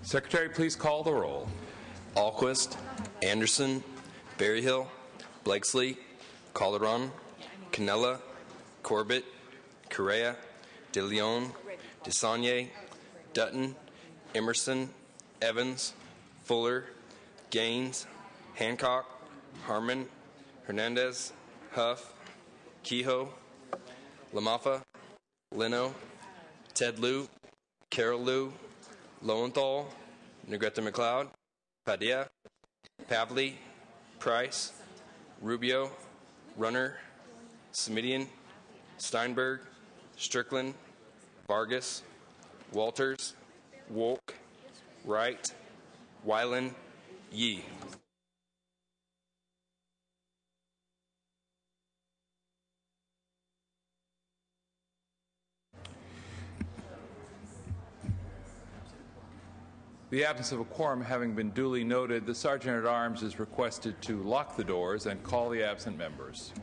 Secretary, please call the roll. Alquist, Anderson, Berryhill, Blakesley, Calderon, Cannella, Corbett, Correa, De Leon, DeSaulnier, Dutton, Emerson, Evans, Fuller, Gaines, Hancock, Harmon, Hernandez, Huff, Kehoe, Lamaffa, Leno, Ted Lieu, Carol Lieu, Lowenthal, Negrete McLeod, Padilla, Pavley, Price, Rubio, Runner, Smidian, Steinberg, Strickland, Vargas, Walters, Wolk, Wright, Weiland, Yee. The absence of a quorum having been duly noted, the Sergeant-at-Arms is requested to lock the doors and call the absent members.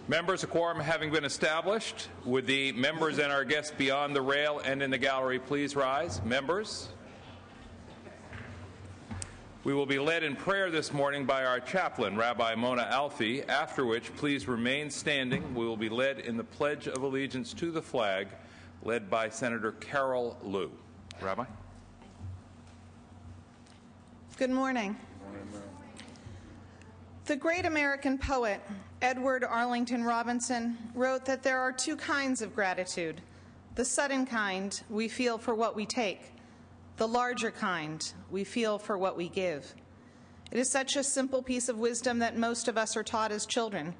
Members, a quorum having been established, would the members and our guests beyond the rail and in the gallery please rise? Members, we will be led in prayer this morning by our chaplain, Rabbi Mona Alfie, after which please remain standing. We will be led in the Pledge of Allegiance to the flag, led by Senator Carol Lieu. Rabbi? Good morning. The great American poet, Edward Arlington Robinson, wrote that there are two kinds of gratitude. The sudden kind we feel for what we take. The larger kind we feel for what we give. It is such a simple piece of wisdom that most of us are taught as children.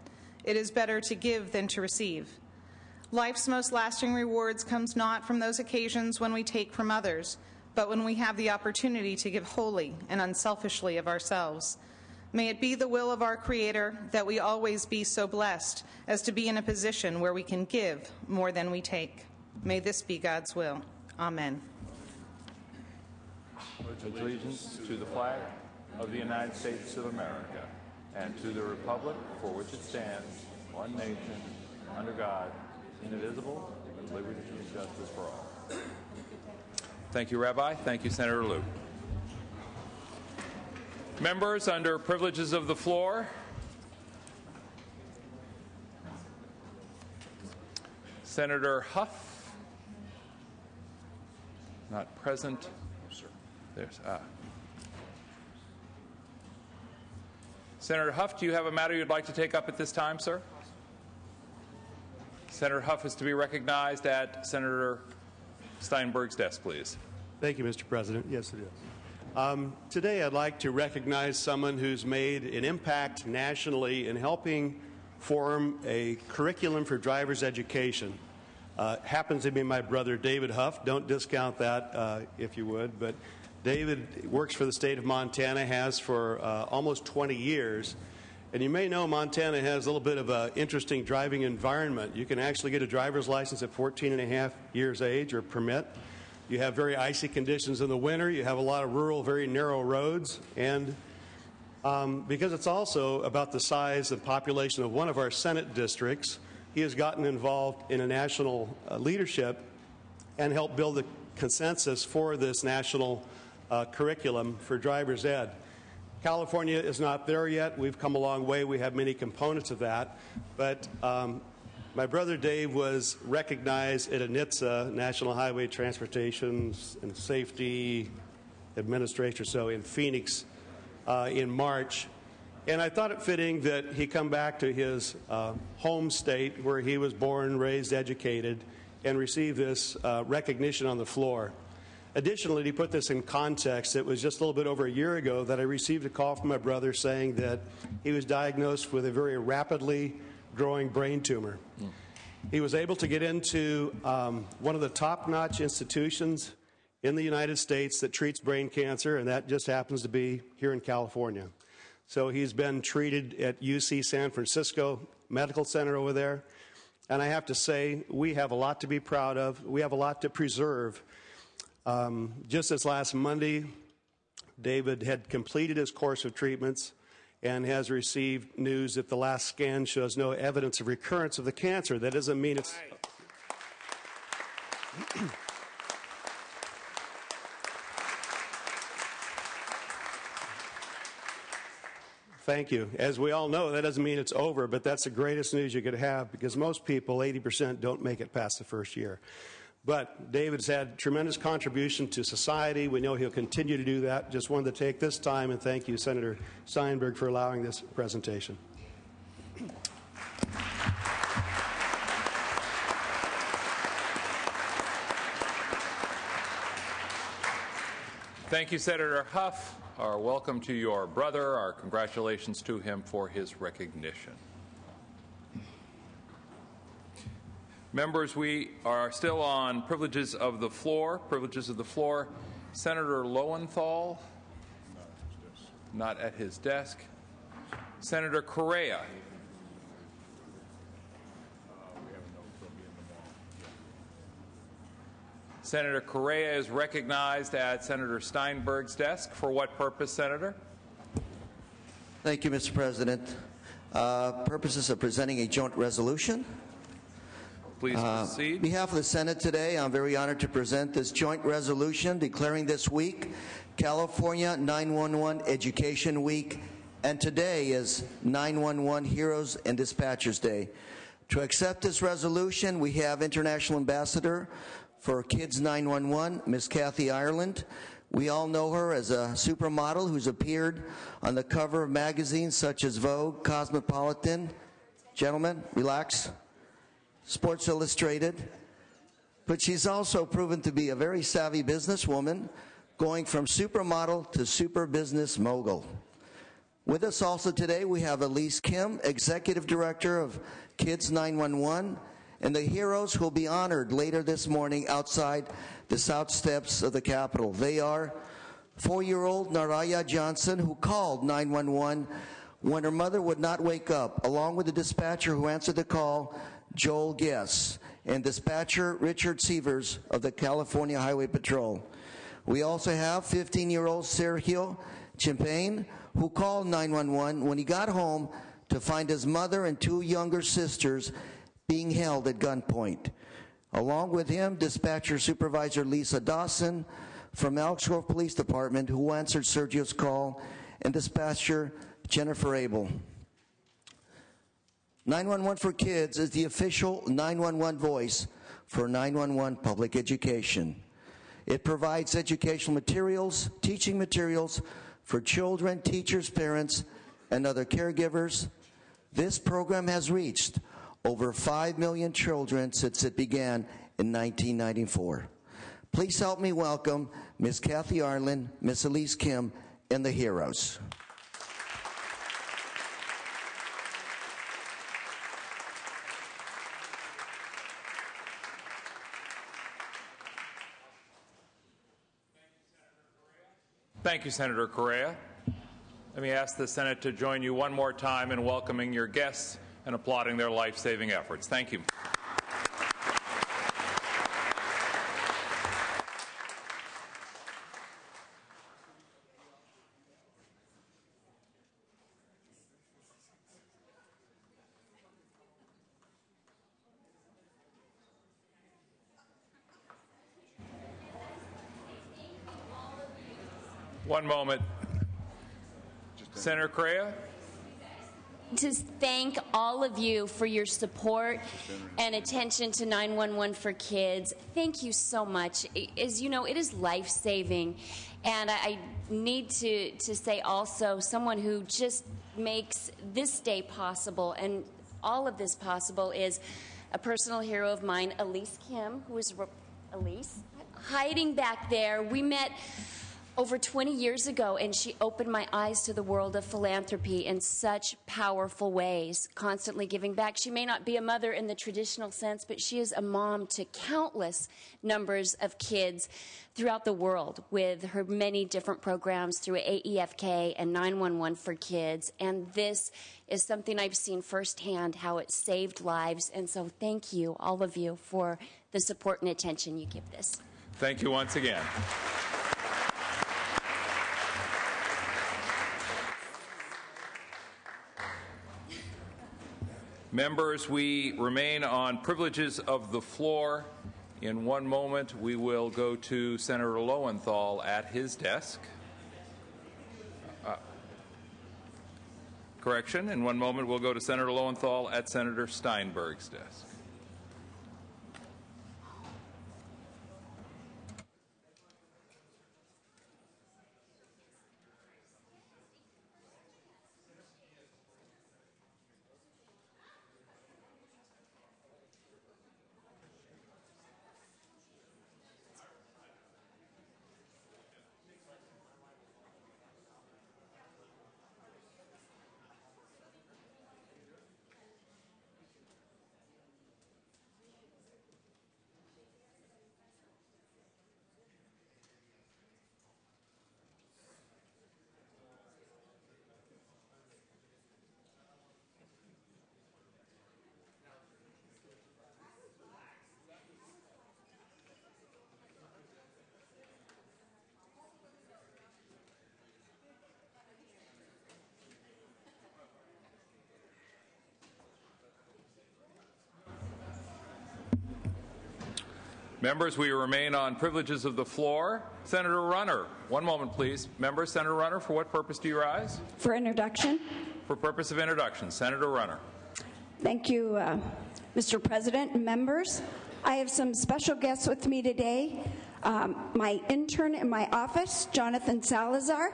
It is better to give than to receive. Life's most lasting rewards comes not from those occasions when we take from others, but when we have the opportunity to give wholly and unselfishly of ourselves. May it be the will of our Creator that we always be so blessed as to be in a position where we can give more than we take. May this be God's will. Amen. Pledge allegiance to the flag of the United States of America and to the republic for which it stands, one nation, under God, indivisible, with liberty and justice for all. Thank you, Rabbi. Thank you, Senator Liu. Members, under privileges of the floor, Senator Huff, not present. There's Senator Huff, do you have a matter you'd like to take up at this time, sir? Senator Huff is to be recognized at Senator Steinberg's desk, please. Thank you, Mr. President. Yes, it is. Today, I'd like to recognize someone who's made an impact nationally in helping form a curriculum for driver's education. Happens to be my brother, David Huff. Don't discount that, if you would. But David works for the state of Montana, has for almost 20 years. And you may know Montana has a little bit of an interesting driving environment. You can actually get a driver's license at 14 and a half years age, or permit. You have very icy conditions in the winter. You have a lot of rural, very narrow roads. And because it's also about the size and population of one of our Senate districts, he has gotten involved in a national leadership and helped build the consensus for this national curriculum for driver's ed. California is not there yet. We've come a long way. We have many components of that. But my brother Dave was recognized at a NHTSA, National Highway Transportation and Safety Administration, so in Phoenix in March. And I thought it fitting that he come back to his home state where he was born, raised, educated, and receive this recognition on the floor. Additionally, to put this in context, it was just a little bit over a year ago that I received a call from my brother saying that he was diagnosed with a very rapidly growing brain tumor. He was able to get into one of the top-notch institutions in the United States that treats brain cancer, and that just happens to be here in California. So he's been treated at UC San Francisco Medical Center over there. And I have to say, we have a lot to be proud of. We have a lot to preserve. Just this last Monday, David had completed his course of treatments and has received news that the last scan shows no evidence of recurrence of the cancer. That doesn't mean it's... Thank you. As we all know, that doesn't mean it's over, but that's the greatest news you could have because most people, 80%, don't make it past the first year. But David's had tremendous contribution to society. We know he'll continue to do that. Just wanted to take this time and thank you, Senator Steinberg, for allowing this presentation. Thank you, Senator Huff. Our welcome to your brother. Our congratulations to him for his recognition. Members, we are still on privileges of the floor. Privileges of the floor. Senator Lowenthal, not at his desk. Senator Correa. Senator Correa is recognized at Senator Steinberg's desk. For what purpose, Senator? Thank you, Mr. President. Purposes of presenting a joint resolution. Please proceed. On behalf of the Senate today, I'm very honored to present this joint resolution declaring this week California 911 Education Week, and today is 911 Heroes and Dispatchers Day. To accept this resolution, we have International Ambassador for Kids 911, Ms. Kathy Ireland. We all know her as a supermodel who's appeared on the cover of magazines such as Vogue, Cosmopolitan, gentlemen, relax, Sports Illustrated. But she's also proven to be a very savvy businesswoman, going from supermodel to super business mogul. With us also today, we have Elise Kim, Executive Director of Kids 911, and the heroes who will be honored later this morning outside the south steps of the Capitol. They are 4-year-old Naraya Johnson, who called 911 when her mother would not wake up, along with the dispatcher who answered the call, Joel Guess, and dispatcher Richard Sievers of the California Highway Patrol. We also have 15-year-old Sergio Champagne, who called 911 when he got home to find his mother and 2 younger sisters being held at gunpoint. Along with him, dispatcher supervisor Lisa Dawson from Elks Grove Police Department, who answered Sergio's call, and dispatcher Jennifer Abel. 911 for Kids is the official 911 voice for 911 public education. It provides educational materials, teaching materials for children, teachers, parents, and other caregivers. This program has reached over 5 million children since it began in 1994. Please help me welcome Ms. Kathy Arlen, Ms. Elise Kim, and the heroes. Thank you, Senator Correa. Let me ask the Senate to join you one more time in welcoming your guests and applauding their life-saving efforts. Thank you. One moment. Senator Correa. To thank all of you for your support and attention to 911 for Kids. Thank you so much. As you know, it is life-saving. And I need to say also, someone who just makes this day possible and all of this possible is a personal hero of mine, Elise Kim, who is Elise, hiding back there. We met over 20 years ago, and she opened my eyes to the world of philanthropy in such powerful ways, constantly giving back. She may not be a mother in the traditional sense, but she is a mom to countless numbers of kids throughout the world with her many different programs through AEFK and 911 for Kids. And this is something I've seen firsthand, how it saved lives. And so thank you, all of you, for the support and attention you give this. Thank you once again. Members, we remain on privileges of the floor. In one moment, we will go to Senator Lowenthal at his desk. Correction, in one moment, we'll go to Senator Lowenthal at Senator Steinberg's desk. Members, we remain on privileges of the floor. Senator Runner, one moment, please. Members, Senator Runner, for what purpose do you rise? For introduction. For purpose of introduction. Senator Runner. Thank you, Mr. President and members. I have some special guests with me today. My intern in my office, Jonathan Salazar,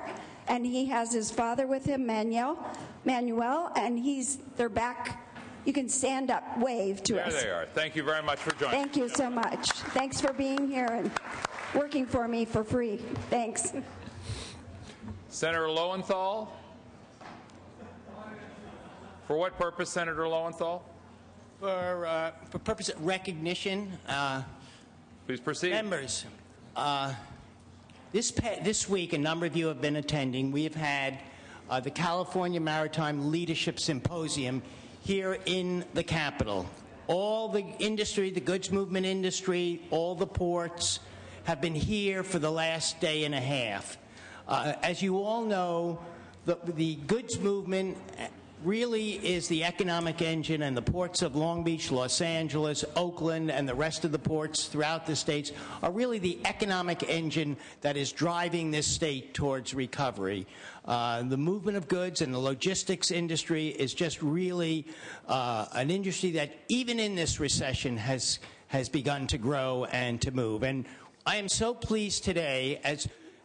and he has his father with him, Manuel, and they're back. You can stand up, wave to us. There they are. Thank you very much for joining. Thank you so much. Thanks for being here and working for me for free. Thanks. Senator Lowenthal. For what purpose, Senator Lowenthal? For purpose of recognition. Please proceed. Members, this week, a number of you have been attending. We have had the California Maritime Leadership Symposium here in the Capitol. All the industry, the goods movement industry, all the ports have been here for the last day and a half. As you all know, the goods movement really is the economic engine, and the ports of Long Beach, Los Angeles, Oakland, and the rest of the ports throughout the states are really the economic engine that is driving this state towards recovery. The movement of goods and the logistics industry is just really an industry that, even in this recession, has begun to grow and to move. And I am so pleased today,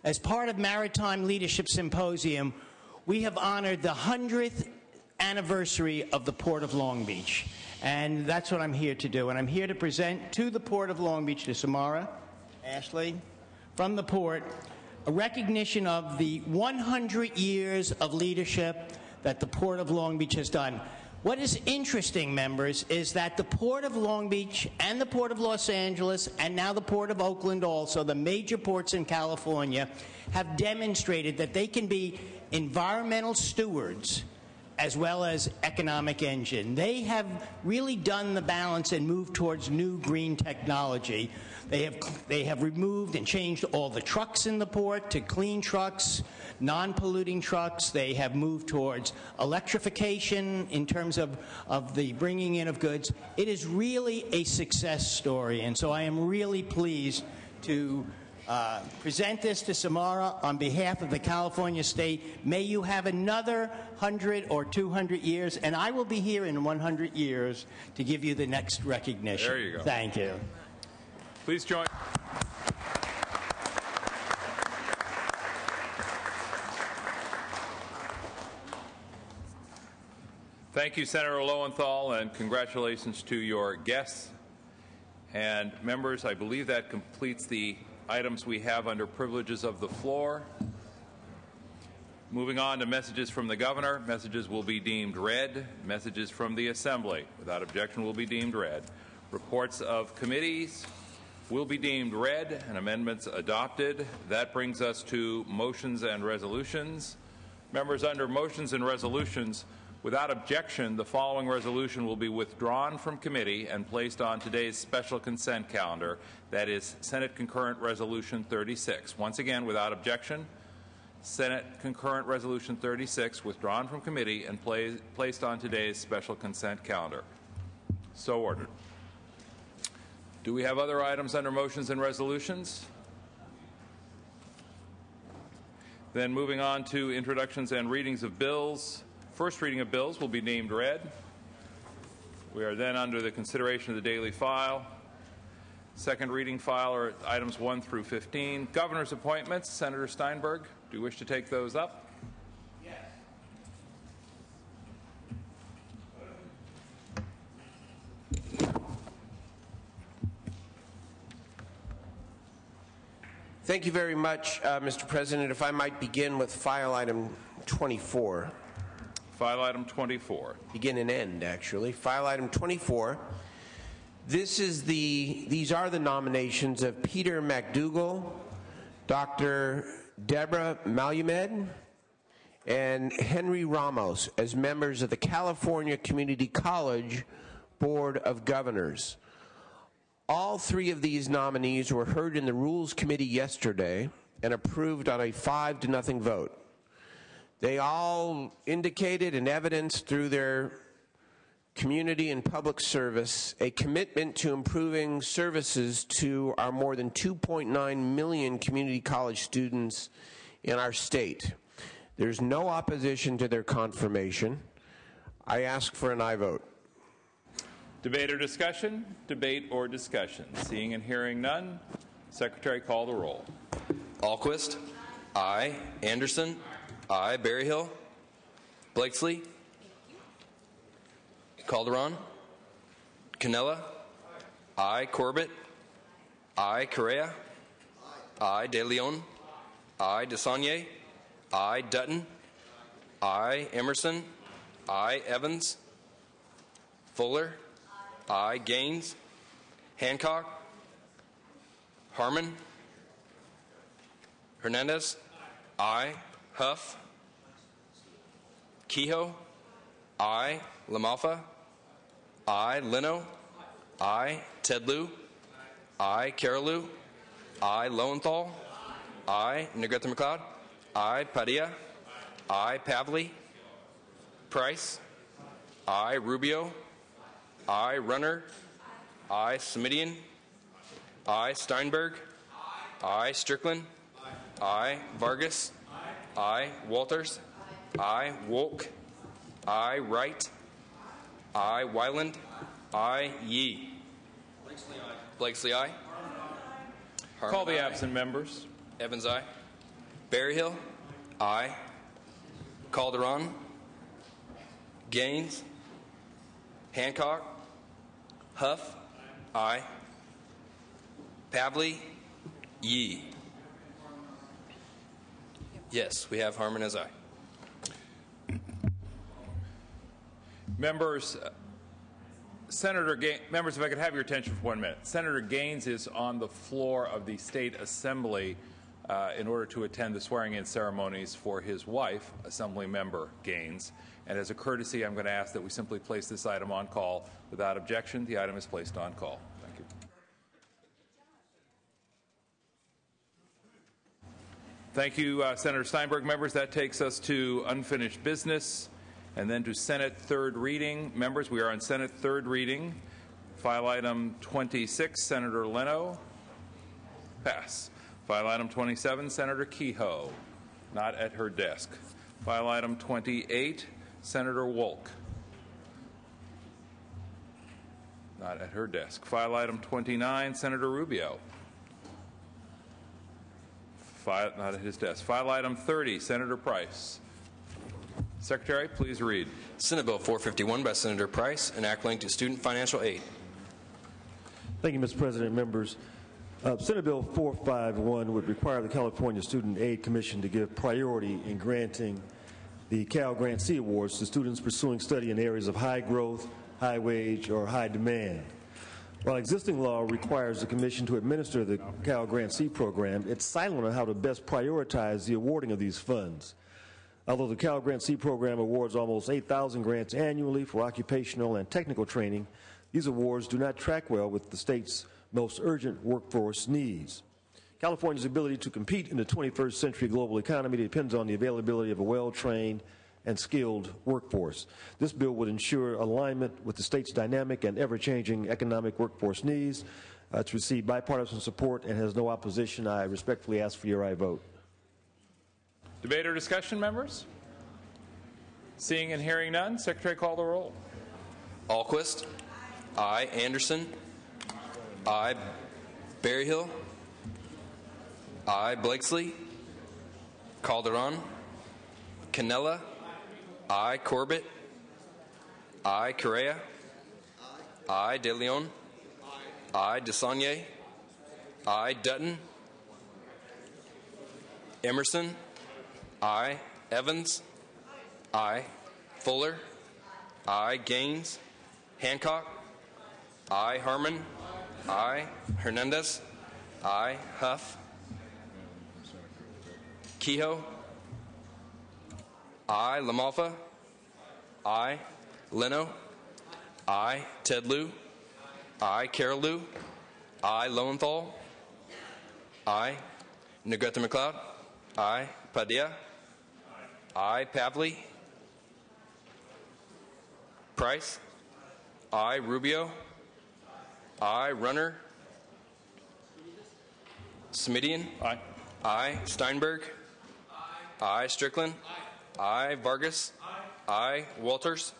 as part of Maritime Leadership Symposium, we have honored the 100th anniversary of the Port of Long Beach. And that's what I'm here to do. And I'm here to present to the Port of Long Beach, to Samara, Ashley, from the port, a recognition of the 100 years of leadership that the Port of Long Beach has done. What is interesting, members, is that the Port of Long Beach and the Port of Los Angeles and now the Port of Oakland also, the major ports in California, have demonstrated that they can be environmental stewards as well as economic engine. They have really done the balance and moved towards new green technology. They have removed and changed all the trucks in the port to clean trucks, non-polluting trucks. They have moved towards electrification in terms of the bringing in of goods. It is really a success story, and so I am really pleased to present this to Samara on behalf of the California state. May you have another 100 or 200 years, and I will be here in 100 years to give you the next recognition. There you go. Thank you. Please join. Thank you, Senator Lowenthal, and congratulations to your guests. And members, I believe that completes the items we have under privileges of the floor. Moving on to messages from the governor. Messages will be deemed read. Messages from the assembly, without objection, will be deemed read. Reports of committees will be deemed read and amendments adopted. That brings us to motions and resolutions. Members, under motions and resolutions, without objection, the following resolution will be withdrawn from committee and placed on today's special consent calendar. That is Senate Concurrent Resolution 36. Once again, without objection, Senate Concurrent Resolution 36 withdrawn from committee and placed on today's special consent calendar. So ordered. Do we have other items under motions and resolutions? Then moving on to introductions and readings of bills. First reading of bills will be deemed read. We are then under the consideration of the daily file. Second reading file are items 1 through 15. Governor's appointments. Senator Steinberg, do you wish to take those up? Yes. Thank you very much, Mr. President. If I might begin with file item 24. File item 24. Begin and end, actually. File item 24. These are the nominations of Peter McDougall, Dr. Deborah Malumed, and Henry Ramos as members of the California Community College Board of Governors. All three of these nominees were heard in the Rules Committee yesterday and approved on a 5-0 vote. They all indicated and evidenced through their community and public service a commitment to improving services to our more than 2.9 million community college students in our state. There's no opposition to their confirmation. I ask for an aye vote. Debate or discussion? Debate or discussion? Seeing and hearing none, Secretary, call the roll. Alquist, aye. Anderson, aye. Berryhill, Blakesley, Calderon, Cannella, aye. Corbett, aye. Correa, aye. De Leon, aye. DeSaulnier, aye. Dutton, aye. Emerson, aye. Evans, Fuller, aye. Gaines, Hancock, Harmon, Hernandez, aye. Huff, Kehoe, aye. LaMalfa, aye. Leno, aye. Tedlew, aye. Carolou, aye. Lowenthal, aye. Negrete McLeod, aye. Padilla, I. Pavley. Price. I. Rubio. I. Runner. I. Smidian. I. Steinberg. I. Strickland. I. Vargas. I. Walters. I. Wolk. I. Wright. I. Wyland. I. Yee. Blakesley, aye. Call the Harmon, aye. absent members. Evans, aye. Berryhill, aye. Calderon. Gaines. Hancock. Huff, aye. Pavley, Yee. Yes, we have Harmon as aye. Members, members, if I could have your attention for 1 minute. Senator Gaines is on the floor of the State Assembly in order to attend the swearing-in ceremonies for his wife, Assemblymember Gaines. And as a courtesy, I'm going to ask that we simply place this item on call. Without objection, the item is placed on call. Thank you. Thank you, Senator Steinberg. Members, that takes us to unfinished business and then to Senate third reading. Members, we are on Senate third reading. File item 26, Senator Leno. Pass. File item 27, Senator Kehoe. Not at her desk. File item 28, Senator Wolk. Not at her desk. File item 29, Senator Rubio. Not at his desk. File item 30, Senator Price. Secretary, please read. Senate Bill 451 by Senator Price, an act linked to student financial aid. Thank you, Mr. President. Members, Senate Bill 451 would require the California Student Aid Commission to give priority in granting the Cal Grant C awards to students pursuing study in areas of high growth, high wage, or high demand. While existing law requires the Commission to administer the Cal Grant C program, it's silent on how to best prioritize the awarding of these funds. Although the Cal Grant C program awards almost 8,000 grants annually for occupational and technical training, these awards do not track well with the state's most urgent workforce needs. California's ability to compete in the 21st century global economy depends on the availability of a well-trained and skilled workforce. This bill would ensure alignment with the state's dynamic and ever-changing economic workforce needs. It's received bipartisan support and has no opposition. I respectfully ask for your aye vote. Debate or discussion, members? Seeing and hearing none, Secretary, call the roll. Alquist. Aye. Anderson. Aye. Berryhill. Aye. Blakesley. Calderon. Canella. Aye. Corbett. Aye. Correa. Aye. De Leon. Aye. DeSaulnier. Aye. Dutton. Emerson. Aye. Evans. Aye. Fuller. Aye. Gaines. Hancock. Aye. Harmon. Aye. Hernandez. Aye. Huff. Kehoe. Aye. LaMalfa. Aye. Leno. Aye. Ted Lieu. Aye. Carol Lieu. Aye. Lowenthal. Aye. Negrete McLeod. Aye. Padilla. Aye. Pavley. Price. Aye. Rubio. Aye. Runner. Smidian. Aye. Aye. Steinberg. Aye. Strickland. Aye. Vargas. Aye. Walters.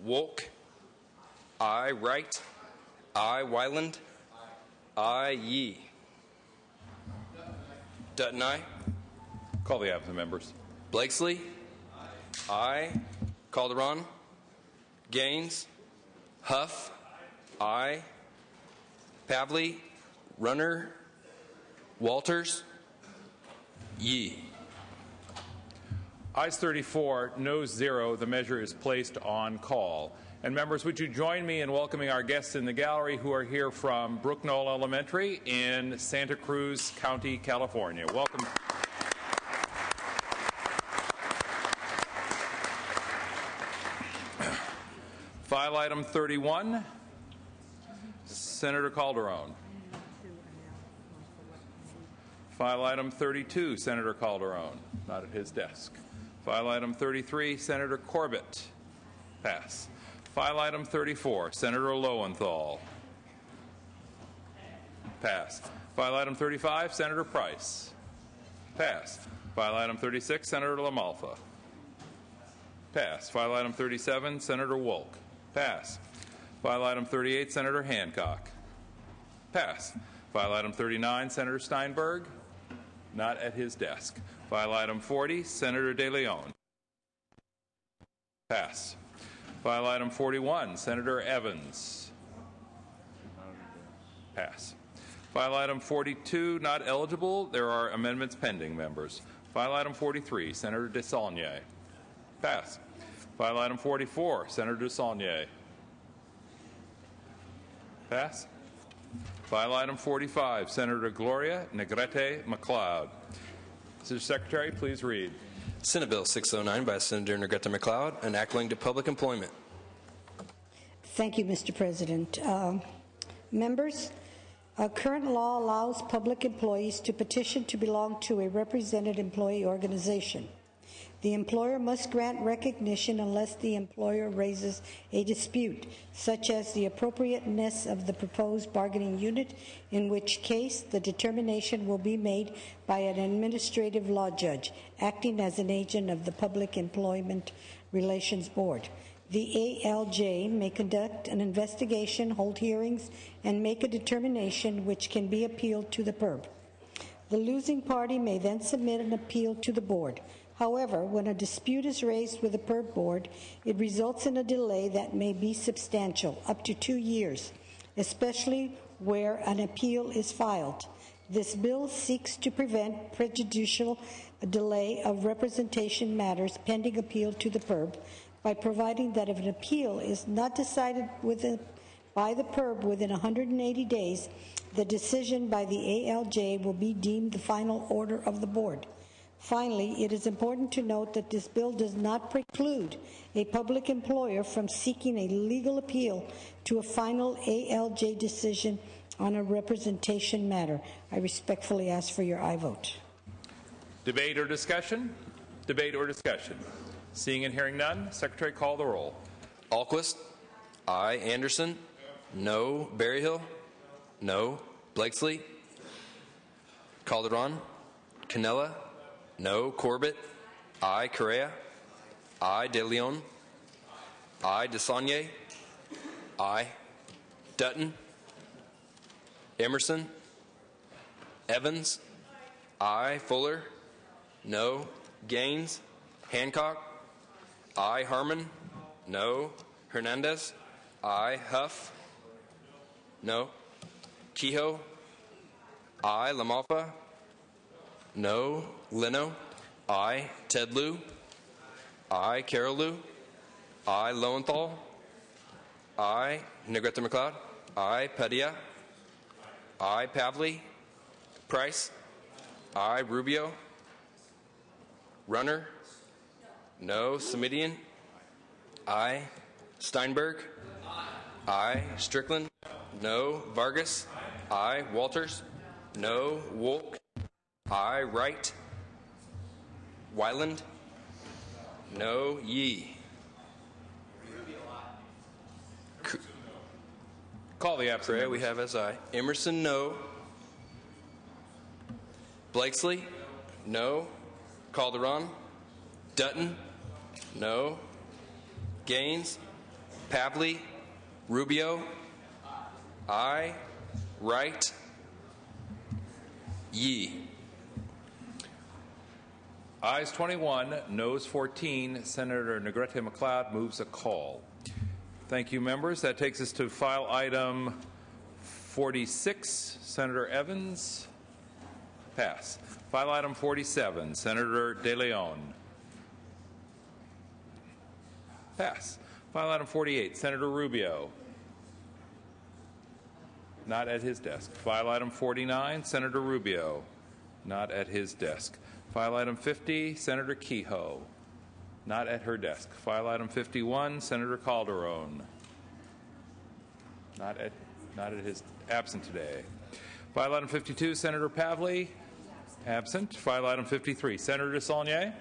Wolk. Aye. Wright. Aye. Wyland. Aye. Yee. Dutton, aye. Call the absent members. Blakesley. Aye. Calderon. Gaines. Huff. Aye. Pavley. Runner. Walters. Yee. Ayes 34, noes 0. The measure is placed on call. And members, would you join me in welcoming our guests in the gallery who are here from Brook Knoll Elementary in Santa Cruz County, California. Welcome. File item 31, Senator Calderon. File item 32, Senator Calderon. Not at his desk. File item 33, Senator Corbett. Pass. File item 34, Senator Lowenthal. Pass. File item 35, Senator Price. Pass. File item 36, Senator LaMalfa. Pass. File item 37, Senator Wolk. Pass. File item 38, Senator Hancock. Pass. File item 39, Senator Steinberg. Not at his desk. File item 40, Senator De Leon. Pass. File item 41, Senator Evans. Pass. File item 42, not eligible. There are amendments pending, members. File item 43, Senator DeSaulnier. Pass. File item 44, Senator DeSaulnier. Pass. File item 45, Senator Gloria Negrete McLeod. Mr. Secretary, please read. Senate Bill 609 by Senator Negrete McLeod, enacting to public employment. Thank you, Mr. President. Members, current law allows public employees to petition to belong to a represented employee organization. The employer must grant recognition unless the employer raises a dispute, such as the appropriateness of the proposed bargaining unit, in which case the determination will be made by an administrative law judge, acting as an agent of the Public Employment Relations Board. The ALJ may conduct an investigation, hold hearings, and make a determination which can be appealed to the PERB. The losing party may then submit an appeal to the board. However, when a dispute is raised with the PERB board, it results in a delay that may be substantial, up to 2 years, especially where an appeal is filed. This bill seeks to prevent prejudicial delay of representation matters pending appeal to the PERB by providing that if an appeal is not decided by the PERB within 180 days, the decision by the ALJ will be deemed the final order of the board. Finally, it is important to note that this bill does not preclude a public employer from seeking a legal appeal to a final ALJ decision on a representation matter. I respectfully ask for your aye vote. Debate or discussion? Debate or discussion? Seeing and hearing none, Secretary, call the roll. Alquist? Aye. Anderson? No. Berryhill? No. Blakesley? Calderon? Canella? No. Corbett? Aye. Correa? Aye. De Leon? Aye. DeSaulnier? Aye. Dutton? Emerson? Evans? Aye. Fuller? No. Gaines? Hancock? Aye. Harmon? No. Hernandez? Aye. Huff? No. Kehoe? Aye. LaMalfa? No. Leno? Aye. Ted Lieu? Aye. Carol Lieu? Aye. Lowenthal? Aye. Negrete McLeod? Aye. Padilla? Aye. Pavley? Price? Aye. Rubio? Runner? No. Semidian? Aye. Steinberg? Aye. Strickland? No. Vargas? Aye. Walters? No. Wolk? Aye. Wright? Wyland? No. Yee? Call the absent. Correa we have as aye. Emerson, no. Blakesley? No. Calderon? Dutton? No. Gaines? Pavley? Rubio? Aye. Wright? Yee? Ayes 21, noes 14. Senator Negrete McLeod moves a call. Thank you, members. That takes us to file item 46. Senator Evans? Pass. File item 47. Senator De Leon? Pass. File item 48. Senator Rubio? Not at his desk. File item 49. Senator Rubio? Not at his desk. File item 50, Senator Kehoe. Not at her desk. File item 51, Senator Calderon. Not at his absent today. File item 52, Senator Pavley. Absent. File item 53. Senator DeSaulnier.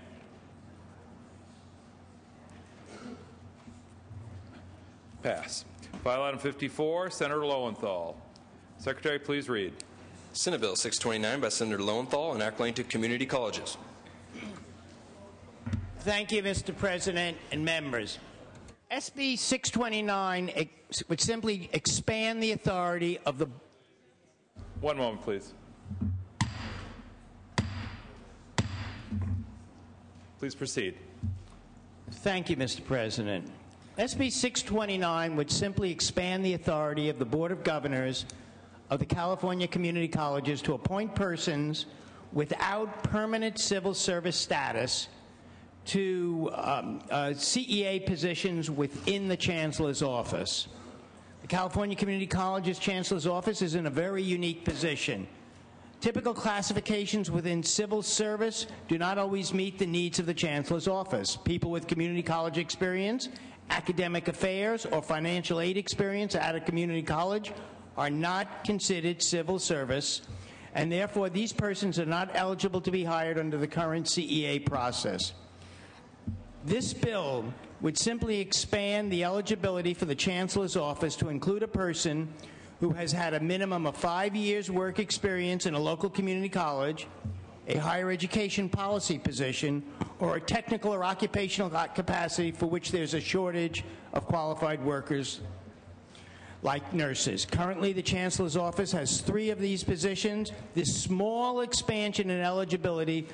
Pass. File item 54. Senator Lowenthal. Secretary, please read. Senate Bill 629 by Senator Lowenthal, enacting to community colleges. Thank you, Mr. President and members. SB 629 would simply expand the authority of the... One moment, please. Please proceed. Thank you, Mr. President. SB 629 would simply expand the authority of the Board of Governors of the California Community Colleges to appoint persons without permanent civil service status to CEA positions within the Chancellor's office. The California Community Colleges Chancellor's office is in a very unique position. Typical classifications within civil service do not always meet the needs of the Chancellor's office. People with community college experience, academic affairs, or financial aid experience at a community college are not considered civil service, and therefore these persons are not eligible to be hired under the current CEA process. This bill would simply expand the eligibility for the Chancellor's office to include a person who has had a minimum of 5 years' work experience in a local community college, a higher education policy position, or a technical or occupational capacity for which there's a shortage of qualified workers like nurses. Currently, the Chancellor's office has 3 of these positions. This small expansion in eligibility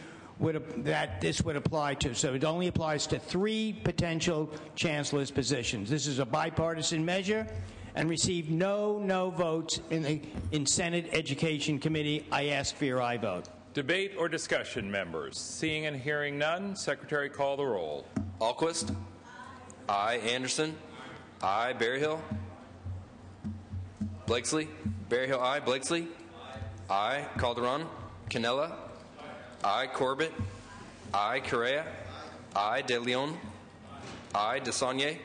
that this would apply to. So it only applies to 3 potential Chancellor's positions. This is a bipartisan measure and received no votes in Senate Education Committee. I ask for your aye vote. Debate or discussion, members? Seeing and hearing none, Secretary, call the roll. Alquist. Aye. Anderson. Aye. Berryhill. Blakesley. Berryhill, aye. Blakesley. Aye. Calderon. Canella. Aye. Corbett. Aye. Correa. Aye. De Leon. Aye. DeSaulnier.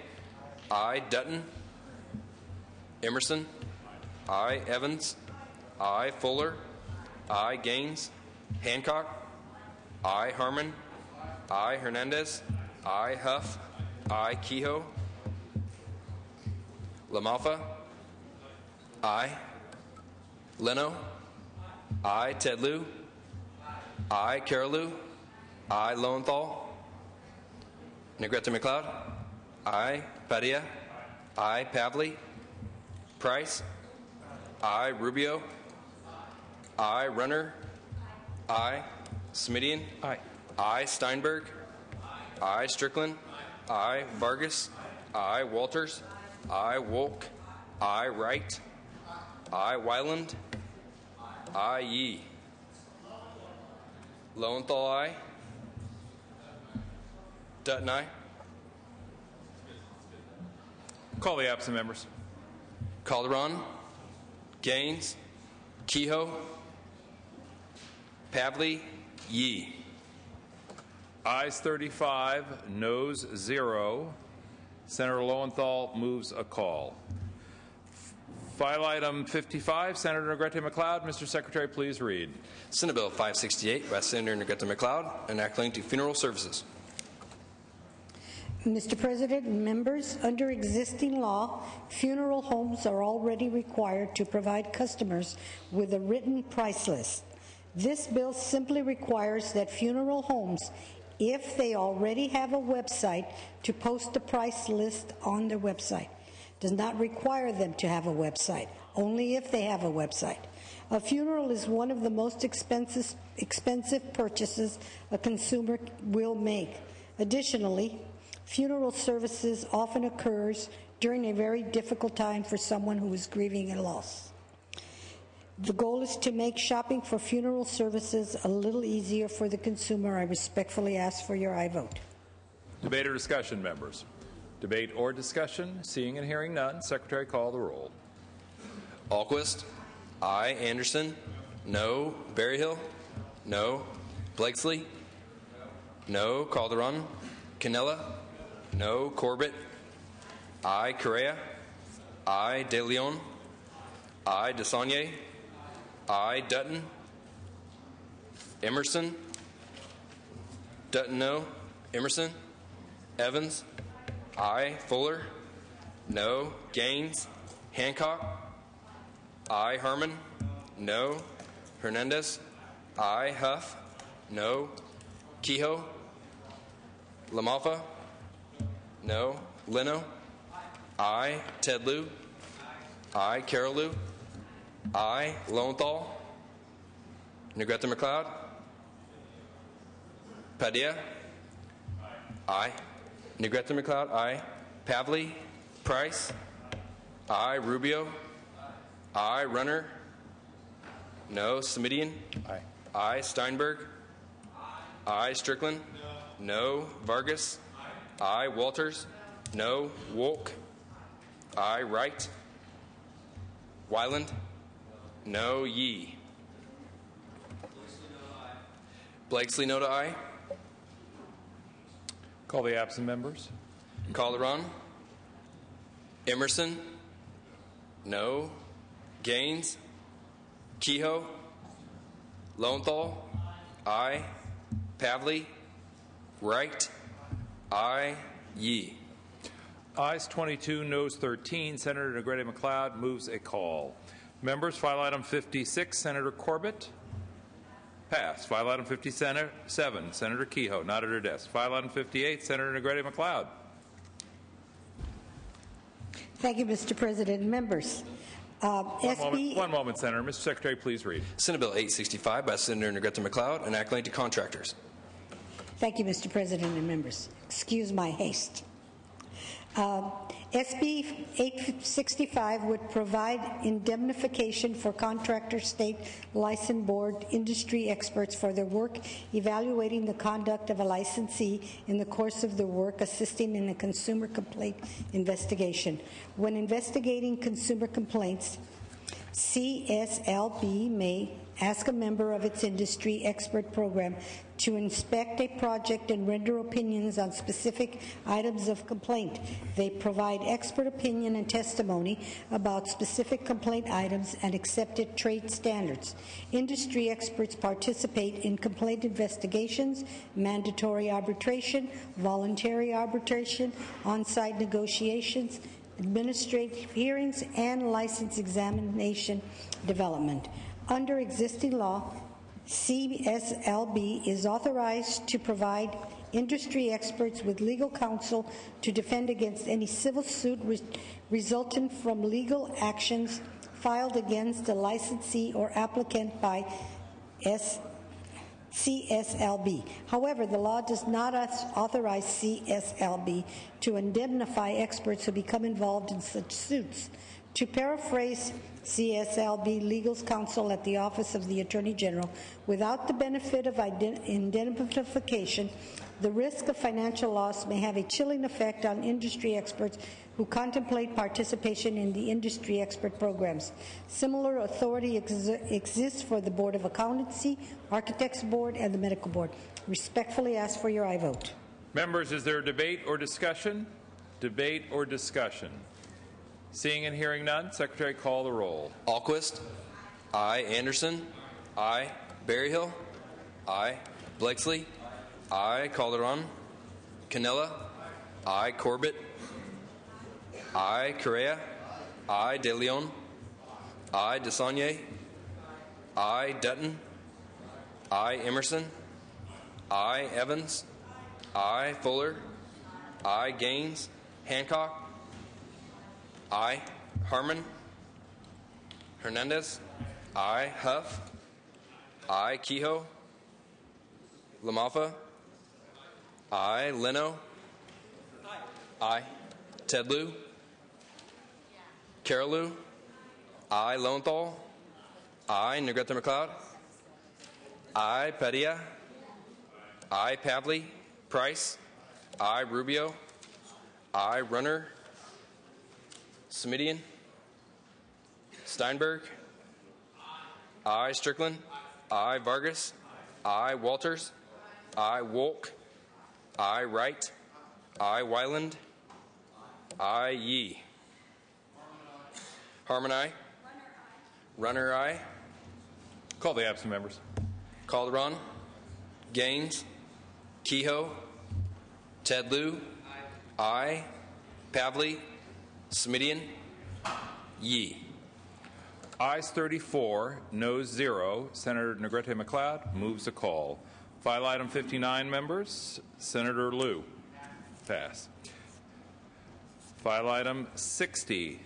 Aye. Dutton. Emerson. Aye. Evans. Aye. Fuller. Aye. Gaines. Hancock. Aye. Harmon. Aye. Hernandez. Aye. Huff. Aye. Kehoe. LaMalfa. Aye. Leno. Aye. Ted Lieu. Aye. Carolou. Aye. Lowenthal. Negrete McLeod. Aye. Padilla. Aye. Pavley. Price. Aye. Rubio. Aye. Runner. Aye. Smidian. Aye. Aye. Steinberg. Aye. Strickland. Aye. Vargas. Aye. Walters. Aye. Wolk. Aye. Wright. Aye. Weiland. Aye. Yee. Lowenthal, aye. Dutton, aye. Call the absent members. Calderon. Gaines. Kehoe. Pavley. Yee. Ayes 35, noes 0. Senator Lowenthal moves a call. File item 55, Senator Negrete McLeod. Mr. Secretary, please read. Senate Bill 568 by Senator Negrete McLeod, enacting to funeral services. Mr. President and members, under existing law, funeral homes are already required to provide customers with a written price list. This bill simply requires that funeral homes, if they already have a website, to post the price list on their website. Does not require them to have a website, only if they have a website. A funeral is one of the most expensive purchases a consumer will make. Additionally, funeral services often occurs during a very difficult time for someone who is grieving a loss. The goal is to make shopping for funeral services a little easier for the consumer. I respectfully ask for your aye vote. Debate or discussion, members? Debate or discussion? Seeing and hearing none, Secretary, call the roll. Alquist. Aye. Anderson. No. Berryhill. No. Blakesley. No. Calderon. Canella. No. Corbett. Aye. Correa. Aye. De Leon. Aye. DeSaulnier. Aye. Dutton. Emerson. Dutton, no. Emerson. Evans. Aye. Fuller. No. Gaines. Hancock. Aye. Harmon. No. Hernandez. Aye. Huff. No. Kehoe. LaMalfa. No. Leno. Aye. Tedlew. Aye. Carolou. Aye. Lowenthal. Negrete McLeod. Padilla. Aye. Negrete McLeod. Aye. Pavley. Price. Aye. Rubio. Aye. Runner. No. Semidian. Aye. Aye. Steinberg. Aye. Strickland. No. Vargas. Aye. Walters. No. Wolk. Aye. Wright. Wyland. No. Yee. Blakesley, no to aye. Call the absent members. Calderon. Emerson. No. Gaines. Kehoe. Lowenthal. Aye. Pavley. Wright. Aye. Yee. Ayes 22, noes 13. Senator Negrete McLeod moves a call. Members, file item 56, Senator Corbett. Passed. File item 57, Senator Kehoe, not at her desk. File item 58, Senator Negrete McLeod. Thank you, Mr. President. Members, One moment, Senator. Mr. Secretary, please read. Senate Bill 865 by Senator Negrete McLeod, enacting to contractors. Thank you, Mr. President and members. Excuse my haste. SB 865 would provide indemnification for contractor, state license board, industry experts for their work evaluating the conduct of a licensee in the course of their work assisting in a consumer complaint investigation. When investigating consumer complaints, CSLB may ask a member of its industry expert program to inspect a project and render opinions on specific items of complaint. They provide expert opinion and testimony about specific complaint items and accepted trade standards. Industry experts participate in complaint investigations, mandatory arbitration, voluntary arbitration, on-site negotiations, administrative hearings, and license examination development. Under existing law, CSLB is authorized to provide industry experts with legal counsel to defend against any civil suit resulting from legal actions filed against a licensee or applicant by CSLB. However, the law does not authorize CSLB to indemnify experts who become involved in such suits. To paraphrase CSLB legal counsel at the Office of the Attorney General, without the benefit of indemnification, the risk of financial loss may have a chilling effect on industry experts who contemplate participation in the industry expert programs. Similar authority exists for the Board of Accountancy, Architects Board, and the Medical Board. Respectfully ask for your aye vote. Members, is there a debate or discussion? Debate or discussion? Seeing and hearing none, Secretary, call the roll. Alquist. Aye. Anderson. Aye. Berryhill. Aye. Blakesley. Aye. Calderon. Canella. Aye. Corbett. Aye. Correa. Aye. De Leon. Aye. DeSaulnier. Aye. Dutton. Aye. Emerson. Aye. Evans. Aye. Fuller. Aye. Gaines. Hancock. Aye. Harmon. Hernandez. Aye. Huff. Aye. Kehoe. LaMalfa. Aye. Leno. Aye. Tedlew. Carolou. Aye. Lowenthal. Aye. Negrete McLeod. Aye. Padilla. Aye. Pavley. Price. Aye. Rubio. Aye. Runner. Semidian. Steinberg. Aye. Strickland. Aye. Vargas. Aye. Walters. Aye. Wolk. Aye. Wright. Aye. Wyland. Aye. Yee. Harmon, aye. Runner, aye. Call the absent members. Calderon. Gaines. Kehoe. Tedlew. Aye. Pavley. Smidian. Yee. Ayes 34, noes 0. Senator Negrete McLeod moves the call. File item 59, members. Senator Liu. Pass. File item 60,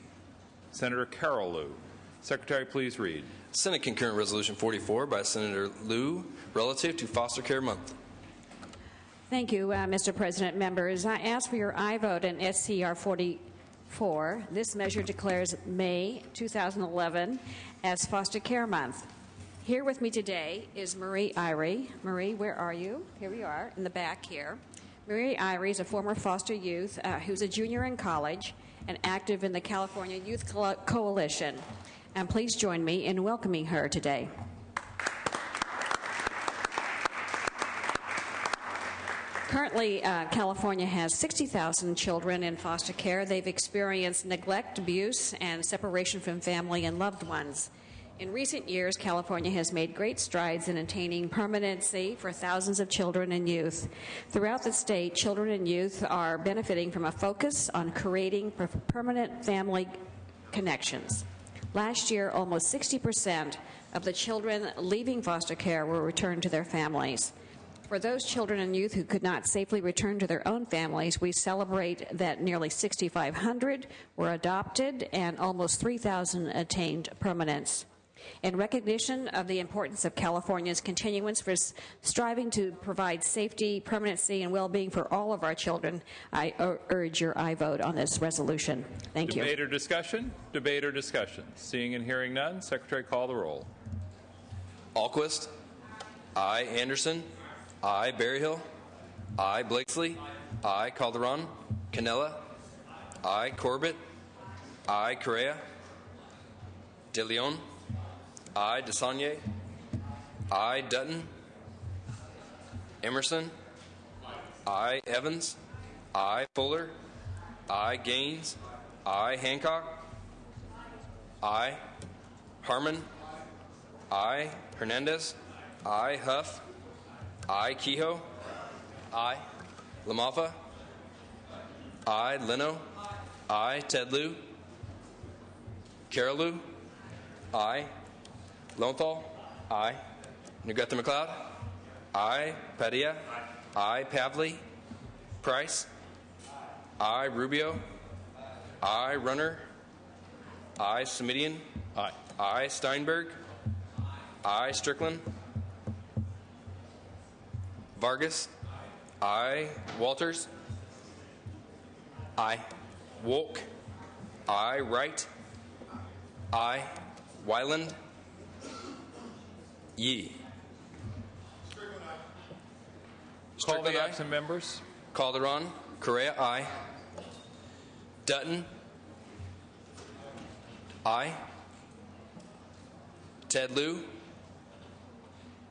Senator Carol Liu. Secretary, please read. Senate Concurrent Resolution 44 by Senator Liu relative to Foster Care Month. Thank you, Mr. President. Members, I ask for your aye vote in SCR 44. This measure declares May 2011 as Foster Care Month. Here with me today is Marie Irie. Marie, where are you? Here we are, in the back here. Marie Irie is a former foster youth who's a junior in college and active in the California Youth Coalition. And please join me in welcoming her today. Currently, California has 60,000 children in foster care. They've experienced neglect, abuse, and separation from family and loved ones. In recent years, California has made great strides in attaining permanency for thousands of children and youth. Throughout the state, children and youth are benefiting from a focus on creating permanent family connections. Last year, almost 60% of the children leaving foster care were returned to their families. For those children and youth who could not safely return to their own families, we celebrate that nearly 6,500 were adopted and almost 3,000 attained permanence. In recognition of the importance of California's continuance for striving to provide safety, permanency, and well-being for all of our children, I urge your aye vote on this resolution. Thank you. Debate or discussion? Debate or discussion? Seeing and hearing none, Secretary, call the roll. Alquist. Aye. Anderson. Aye. Berryhill. Aye. Blakesley. Aye. Calderon. Canella. Aye. Corbett. Aye. Correa. De Leon. Aye. DeSaulnier. Aye. Dutton. Emerson. Aye. Evans. Aye. Fuller. Aye. Gaines. Aye. Hancock. Aye. Harmon. Aye. Hernandez. Aye. Huff. Aye. Kehoe. Aye. LaMalfa. Aye. Leno. Aye. Tedlew. Carolou. Aye. Lowenthal. Aye. Negrete McLeod. Aye. Padilla. Aye. Pavley. Price. Aye. Rubio. Aye. Runner. Aye. Smidian. Aye. Aye. Steinberg. Aye. Strickland. Vargas. Aye. Walters. Aye. Wolk. Aye. Wright. Aye. Wyland. Yee. Call the absent members. Calderon. Correa. Aye. Dutton. Aye. Tedlew.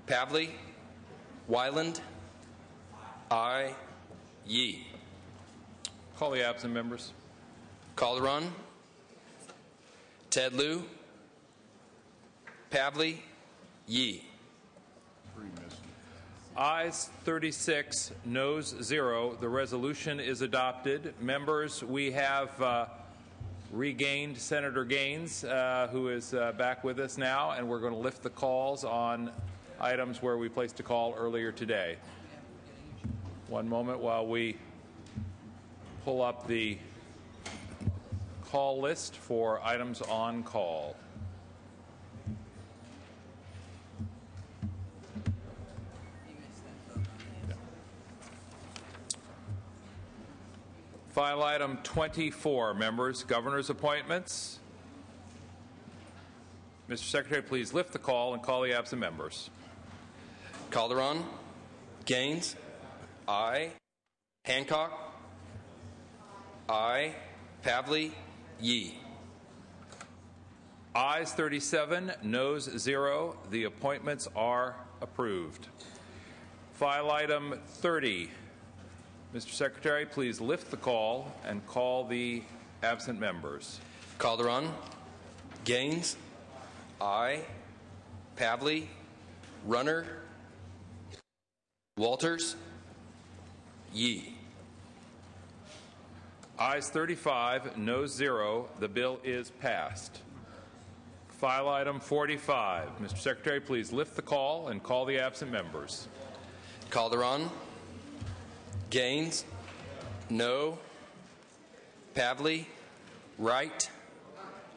Pavley. Wyland. Aye. Yee. Call the absent members. Calderon. Tedlew. Pavley. Yee. Ayes 36, noes 0. The resolution is adopted. Members, we have regained Senator Gaines, who is back with us now, and we're going to lift the calls on items where we placed a call earlier today. One moment while we pull up the call list for items on call. File item 24, members, governor's appointments. Mr. Secretary, please lift the call and call the absent members. Calderon. Gaines. Aye. Hancock. Aye. Pavley. Yee. Ayes 37, noes 0. The appointments are approved. File item 30. Mr. Secretary, please lift the call and call the absent members. Calderon. Gaines. Aye. Pavley. Runner. Walters, Yee. Ayes 35, noes 0. The bill is passed. File item 45. Mr. Secretary, please lift the call and call the absent members. Calderon, Gaines, no. Pavley, Wright,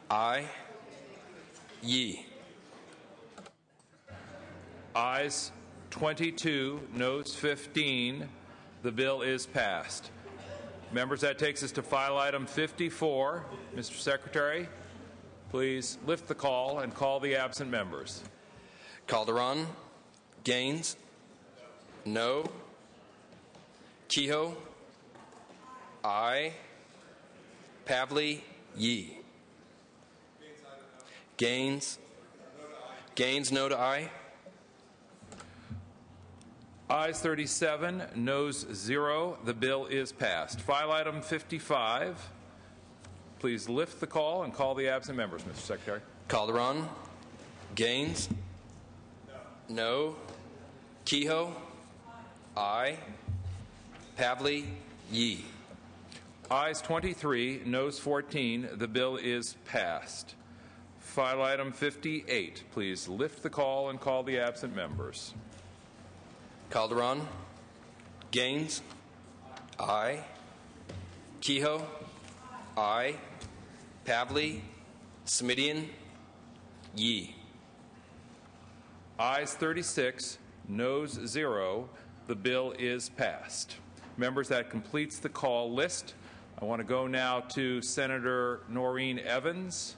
aye. Yee. Ayes 22, noes 15. The bill is passed. Members, that takes us to file item 54. Mr. Secretary, please lift the call and call the absent members. Calderon, Gaines, no. Kehoe, aye. Pavley, Yee. Gaines, no to aye. Ayes 37, noes 0. The bill is passed. File item 55. Please lift the call and call the absent members, Mr. Secretary. Calderon, Gaines, no. Kehoe, aye. Pavley, Yee. Ayes 23, noes 14. The bill is passed. File item 58. Please lift the call and call the absent members. Calderon, Gaines, aye. Kehoe, aye. Pavley, Smidian, Yee. Ayes 36, noes 0. The bill is passed. Members, that completes the call list. I want to go now to Senator Noreen Evans.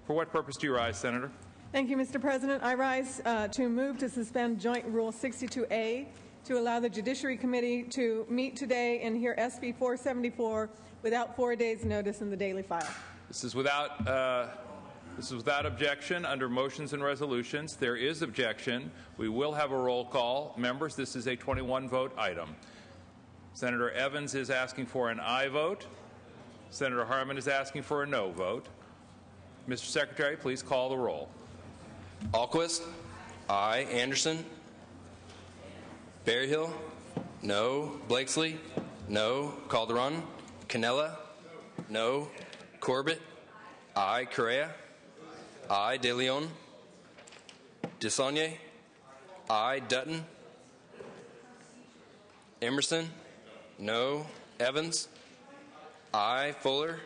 For what purpose do you rise, Senator? Thank you, Mr. President. I rise to move to suspend Joint Rule 62A to allow the Judiciary Committee to meet today and hear SB 474 without 4 days' notice in the daily file. This is without objection under motions and resolutions. There is objection. We will have a roll call. Members, this is a 21-vote item. Senator Evans is asking for an aye vote. Senator Harman is asking for a no vote. Mr. Secretary, please call the roll. Alquist, aye. Anderson, Berryhill, no. Blakesley, no. Calderon, Cannella, no. Corbett, aye. Correa, aye. De Leon, Desaulniers, aye. Dutton, Emerson, no. Evans, aye. Fuller,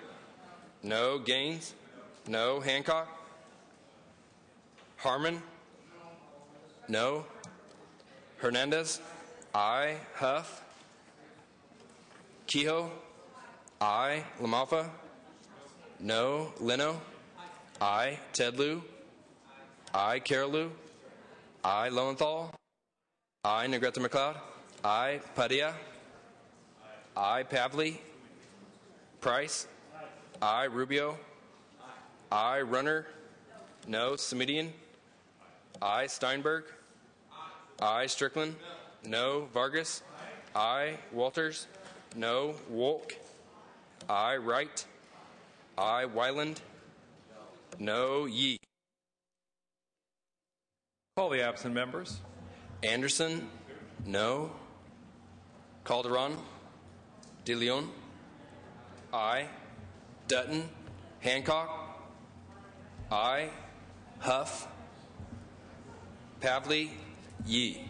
no. Gaines, no. Hancock, Harman, no. Hernandez, aye. Huff, Kehoe, aye. LaMalfa, no. Leno, aye. Tedlew, aye. Carolou, aye. Lowenthal, aye. Negrete McLeod, aye. Padilla, aye. Pavley, Price, aye. Rubio, aye. Runner, no. Smidian, aye. Steinberg, aye. Strickland, no. Vargas, aye. Walters, no. Wolk, aye. Wright, aye. Wyland, no. Yee. Call the absent members. Anderson, no. Calderon, De Leon, aye. Dutton, Hancock, aye. Huff, Pavley, Yee.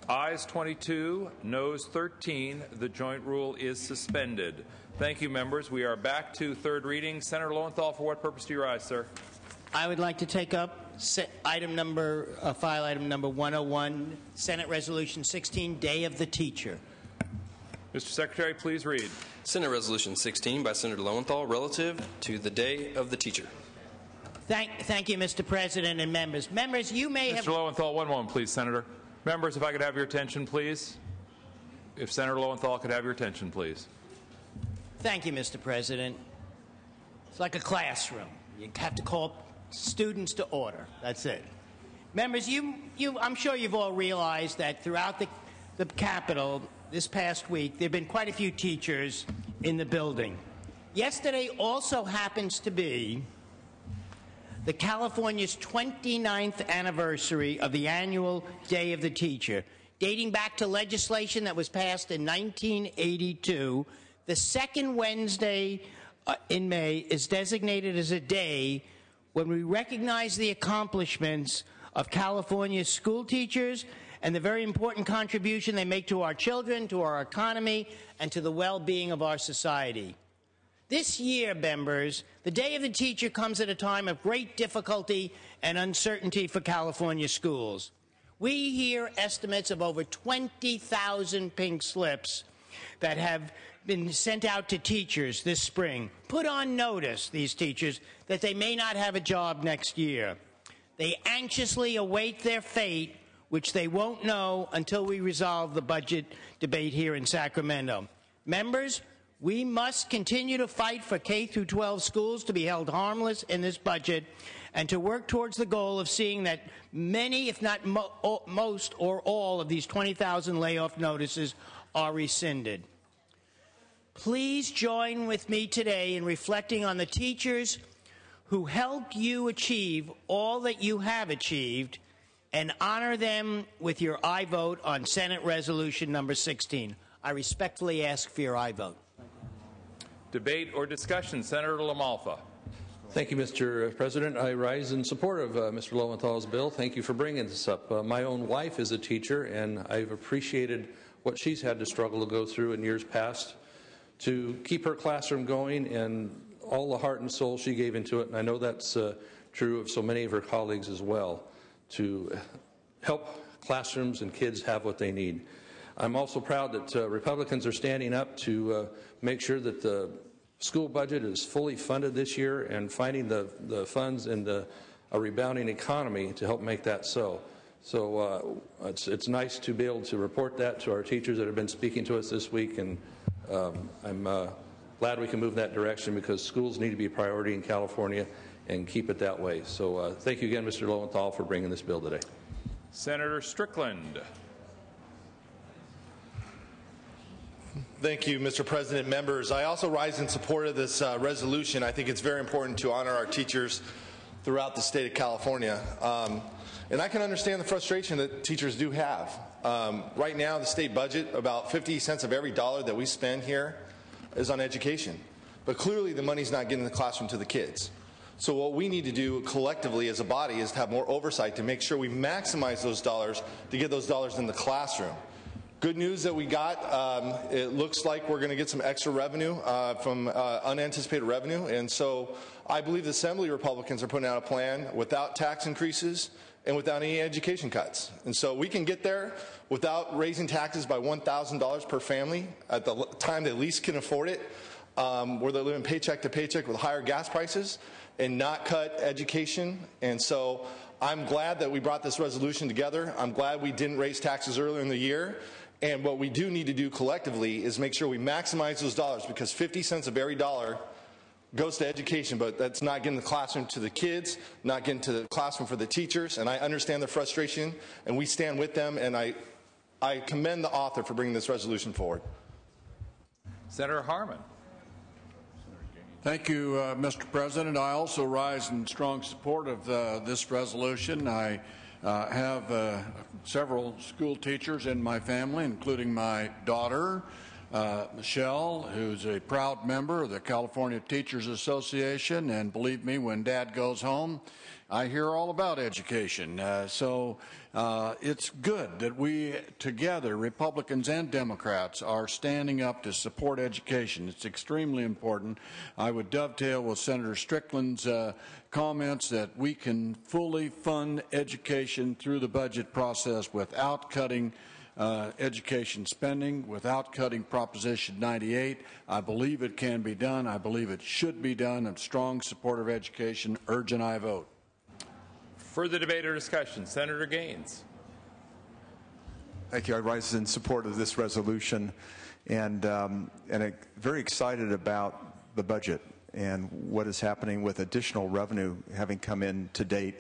Ayes 22, noes 13. The joint rule is suspended. Thank you, members. We are back to third reading. Senator Lowenthal, for what purpose do you rise, sir? I would like to take up file item number 101, Senate Resolution 16, Day of the Teacher. Mr. Secretary, please read. Senate Resolution 16 by Senator Lowenthal relative to the Day of the Teacher. Thank you, Mr. President and members. Members, you may have... Mr. Lowenthal, one moment, please, Senator. Members, if I could have your attention, please. If Senator Lowenthal could have your attention, please. Thank you, Mr. President. It's like a classroom. You have to call students to order. That's it. Members, I'm sure you've all realized that throughout the Capitol this past week, there have been quite a few teachers in the building. Yesterday also happens to be the California's 29th anniversary of the annual Day of the Teacher. dating back to legislation that was passed in 1982. The second Wednesday in May is designated as a day when we recognize the accomplishments of California's school teachers and the very important contribution they make to our children, to our economy, and to the well-being of our society. This year, members, the Day of the Teacher comes at a time of great difficulty and uncertainty for California schools. We hear estimates of over 20,000 pink slips that have been sent out to teachers this spring. Put on notice, these teachers, that they may not have a job next year. They anxiously await their fate, which they won't know until we resolve the budget debate here in Sacramento. Members, we must continue to fight for K-12 schools to be held harmless in this budget and to work towards the goal of seeing that many, if not most or all, of these 20,000 layoff notices are rescinded. Please join with me today in reflecting on the teachers who helped you achieve all that you have achieved and honor them with your aye vote on Senate Resolution number 16. I respectfully ask for your aye vote. Debate or discussion, Senator LaMalfa. Thank you, Mr. President. I rise in support of Mr. Lowenthal's bill. Thank you for bringing this up. My own wife is a teacher, and I've appreciated what she's had to struggle to go through in years past to keep her classroom going and all the heart and soul she gave into it. And I know that's true of so many of her colleagues as well, to help classrooms and kids have what they need. I'm also proud that Republicans are standing up to make sure that the school budget is fully funded this year and finding the funds in a rebounding economy to help make that so. So it's nice to be able to report that to our teachers that have been speaking to us this week, and I'm glad we can move in that direction because schools need to be a priority in California and keep it that way. So thank you again, Mr. Lowenthal, for bringing this bill today. Senator Strickland. Thank you, Mr. President. Members, I also rise in support of this resolution. I think it's very important to honor our teachers throughout the state of California. And I can understand the frustration that teachers do have. Right now, the state budget, about 50 cents of every dollar that we spend here is on education. But clearly, the money's not getting in the classroom to the kids. So what we need to do collectively as a body is to have more oversight to make sure we maximize those dollars to get those dollars in the classroom. Good news that we got, it looks like we're going to get some extra revenue from unanticipated revenue. And so I believe the Assembly Republicans are putting out a plan without tax increases and without any education cuts. And so we can get there without raising taxes by $1,000 per family at the time they least can afford it, where they're living paycheck to paycheck with higher gas prices, and not cut education. And so I'm glad that we brought this resolution together. I'm glad we didn't raise taxes earlier in the year. And what we do need to do collectively is make sure we maximize those dollars, because 50 cents of every dollar goes to education, but that's not getting the classroom to the kids, not getting to the classroom for the teachers. And I understand their frustration, and we stand with them. And I commend the author for bringing this resolution forward. Senator Harman. Thank you, Mr. President. I also rise in strong support of this resolution. I have several school teachers in my family, including my daughter, Michelle, who's a proud member of the California Teachers Association. And believe me, when Dad goes home, I hear all about education. So it's good that we together, Republicans and Democrats, are standing up to support education. It's extremely important. I would dovetail with Senator Strickland's comments that we can fully fund education through the budget process without cutting education spending, without cutting Proposition 98. I believe it can be done. I believe it should be done. I'm strong supporter of education. Urge and I vote. Further debate or discussion, Senator Gaines. Thank you. I rise in support of this resolution, and very excited about the budget and what is happening with additional revenue having come in to date,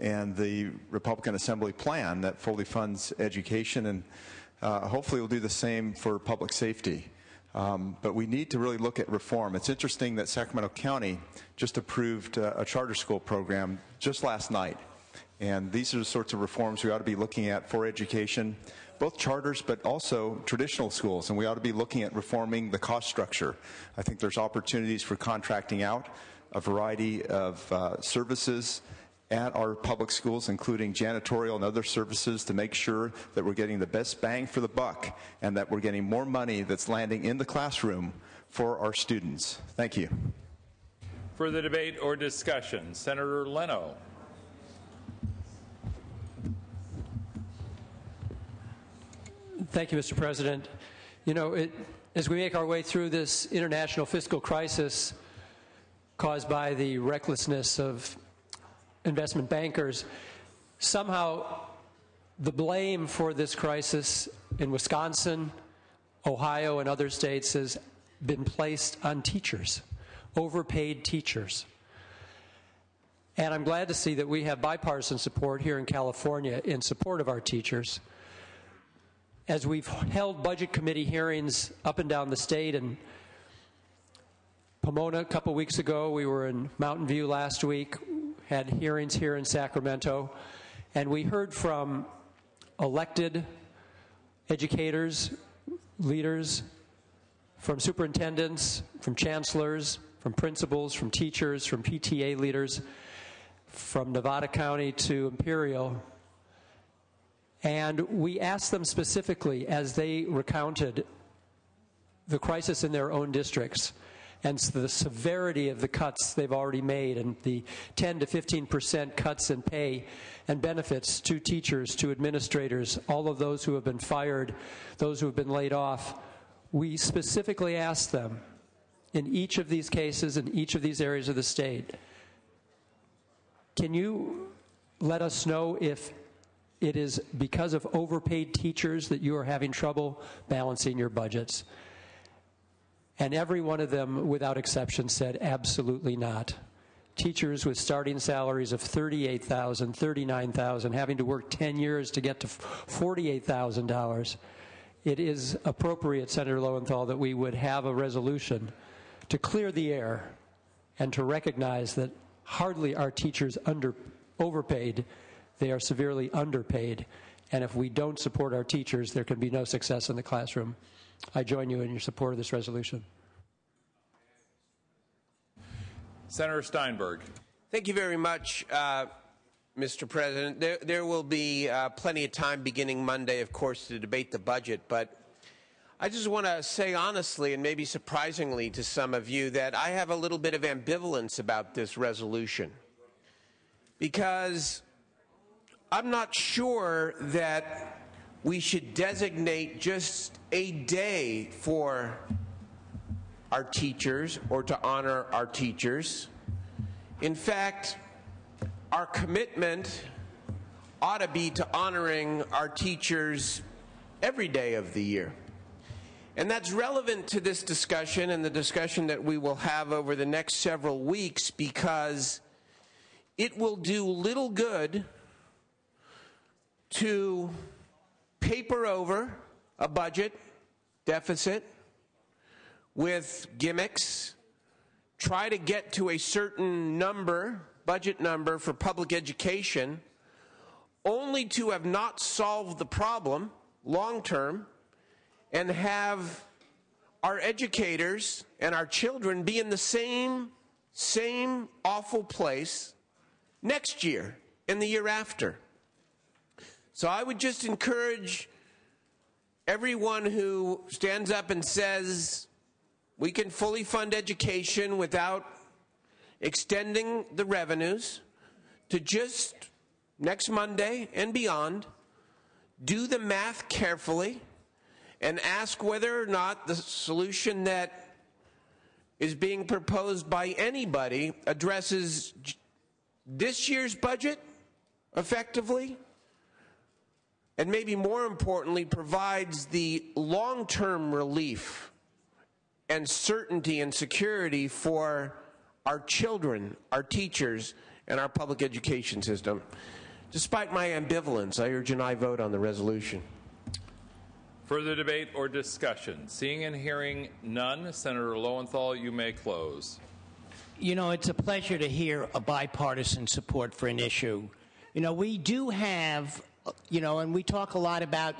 and the Republican Assembly plan that fully funds education, and hopefully will do the same for public safety. But we need to really look at reform. It's interesting that Sacramento County just approved a charter school program just last night, And these are the sorts of reforms we ought to be looking at for education, both charters but also traditional schools. And we ought to be looking at reforming the cost structure. I think there's opportunities for contracting out a variety of services at our public schools, including janitorial and other services, to make sure that we're getting the best bang for the buck and that we're getting more money that's landing in the classroom for our students. Thank you. Further debate or discussion? Senator Leno. Thank you, Mr. President. You know, as we make our way through this international fiscal crisis caused by the recklessness of investment bankers, somehow the blame for this crisis in Wisconsin, Ohio, and other states has been placed on teachers, overpaid teachers. And I'm glad to see that we have bipartisan support here in California in support of our teachers. As we've held budget committee hearings up and down the state, and Pomona a couple weeks ago, we were in Mountain View last week, had hearings here in Sacramento, and we heard from elected educators, leaders, from superintendents, from chancellors, from principals, from teachers, from PTA leaders, from Nevada County to Imperial. And we asked them specifically, as they recounted the crisis in their own districts and the severity of the cuts they've already made and the 10 to 15% cuts in pay and benefits to teachers, to administrators, all of those who have been fired, those who have been laid off, we specifically asked them in each of these cases, in each of these areas of the state, can you let us know if it is because of overpaid teachers that you are having trouble balancing your budgets? And every one of them, without exception, said absolutely not. Teachers with starting salaries of $38,000, $39,000, having to work 10 years to get to $48,000. It is appropriate, Senator Lowenthal, that we would have a resolution to clear the air and to recognize that hardly are teachers overpaid. They are severely underpaid. And if we don't support our teachers, there can be no success in the classroom. I join you in your support of this resolution. Senator Steinberg. Thank you very much, Mr. President. There will be plenty of time beginning Monday, of course, to debate the budget, but I just want to say honestly and maybe surprisingly to some of you that I have a little bit of ambivalence about this resolution, because I'm not sure that we should designate just a day for our teachers or to honor our teachers. In fact, our commitment ought to be to honoring our teachers every day of the year. And that's relevant to this discussion and the discussion that we will have over the next several weeks, because it will do little good to paper over a budget deficit with gimmicks, try to get to a certain number, budget number for public education, only to have not solved the problem long term and have our educators and our children be in the same awful place next year and the year after. So I would just encourage everyone who stands up and says we can fully fund education without extending the revenues to just next Monday and beyond do the math carefully and ask whether or not the solution that is being proposed by anybody addresses this year's budget effectively, and maybe more importantly, provides the long-term relief and certainty and security for our children, our teachers, and our public education system. Despite my ambivalence, I urge an aye vote on the resolution. Further debate or discussion? Seeing and hearing none, Senator Lowenthal, you may close. You know, it's a pleasure to hear a bipartisan support for an issue We do have, and we talk a lot about,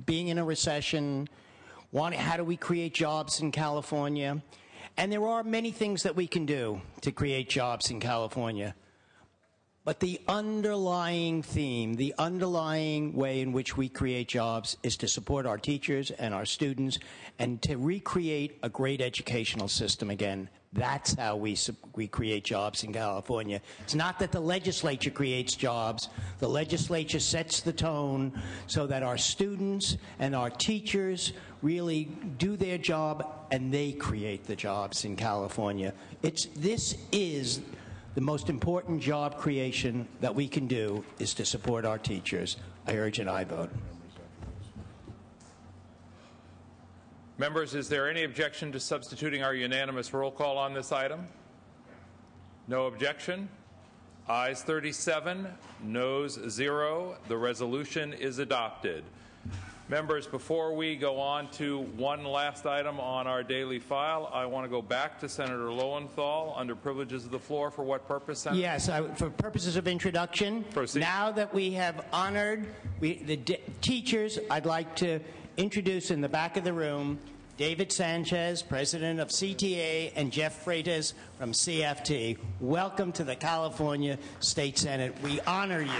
being in a recession, how do we create jobs in California? And there are many things that we can do to create jobs in California. But the underlying theme, the underlying way in which we create jobs is to support our teachers and our students and to recreate a great educational system again. That's how we create jobs in California. It's not that the legislature creates jobs. The legislature sets the tone so that our students and our teachers really do their job and they create the jobs in California. This is the most important job creation that we can do is to support our teachers. I urge an aye vote. Members, is there any objection to substituting our unanimous roll call on this item? No objection. Ayes 37, noes 0. The resolution is adopted. Members, before we go on to one last item on our daily file, I want to go back to Senator Lowenthal under privileges of the floor. For what purpose, Senator? Yes, for purposes of introduction. Proceed. Now that we have honored the teachers, I'd like to introduce in the back of the room David Sanchez, president of CTA, and Jeff Freitas from CFT. Welcome to the California State Senate. We honor you.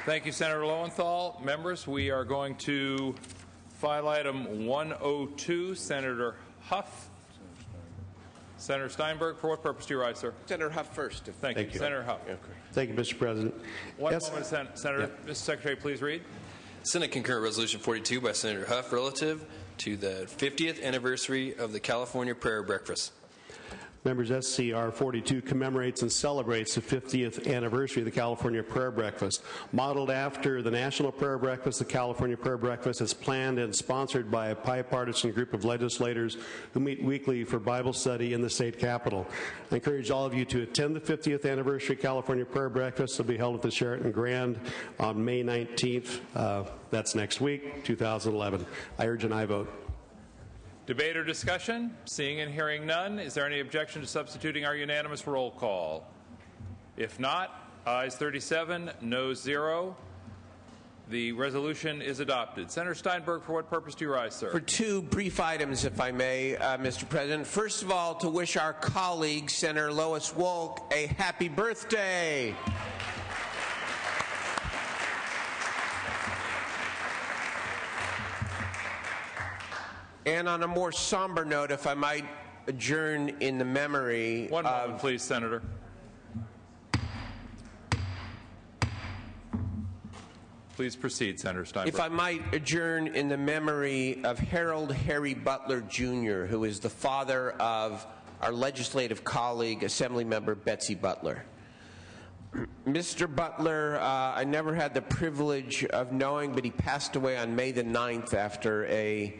Thank you, Senator Lowenthal. Members, we are going to file item 102, Senator Huff. Senator Steinberg, for what purpose do you rise, sir? Senator Huff first. Thank you. Senator Huff. Okay. Thank you, Mr. President. One moment, Senator. Mr. Secretary, please read. Senate Concurrent Resolution 42 by Senator Huff relative to the 50th anniversary of the California Prayer Breakfast. Members, SCR 42 commemorates and celebrates the 50th anniversary of the California Prayer Breakfast. Modeled after the National Prayer Breakfast, the California Prayer Breakfast is planned and sponsored by a bipartisan group of legislators who meet weekly for Bible study in the state capitol. I encourage all of you to attend the 50th anniversary California Prayer Breakfast. It will be held at the Sheraton Grand on May 19th. That's next week, 2011. I urge an aye vote. Debate or discussion? Seeing and hearing none, is there any objection to substituting our unanimous roll call? If not, ayes 37, noes 0. The resolution is adopted. Senator Steinberg, for what purpose do you rise, sir? For two brief items, if I may, Mr. President. First of all, to wish our colleague, Senator Lois Wolk, a happy birthday. And on a more somber note, if I might adjourn in the memory One moment, please, Senator. Please proceed, Senator Steinberg. If I might adjourn in the memory of Harold Harry Butler, Jr., who is the father of our legislative colleague, Assemblymember Betsy Butler. Mr. Butler, I never had the privilege of knowing, but he passed away on May the 9th after a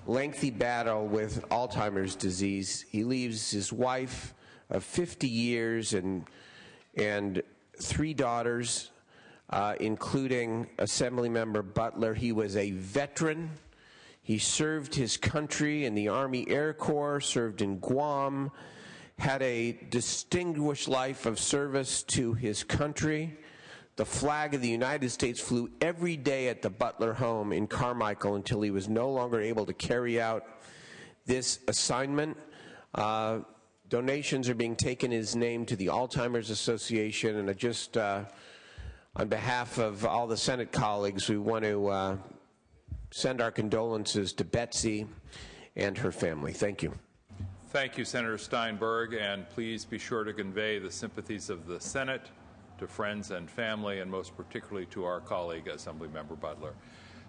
lengthy battle with Alzheimer's disease. He leaves his wife of 50 years and 3 daughters, including Assemblymember Butler. He was a veteran. He served his country in the Army Air Corps, served in Guam, had a distinguished life of service to his country. The flag of the United States flew every day at the Butler home in Carmichael until he was no longer able to carry out this assignment. Donations are being taken in his name to the Alzheimer's Association, and just on behalf of all the Senate colleagues, we want to send our condolences to Betsy and her family. Thank you. Thank you, Senator Steinberg, and please be sure to convey the sympathies of the Senate to friends and family, and most particularly to our colleague, Assemblymember Butler.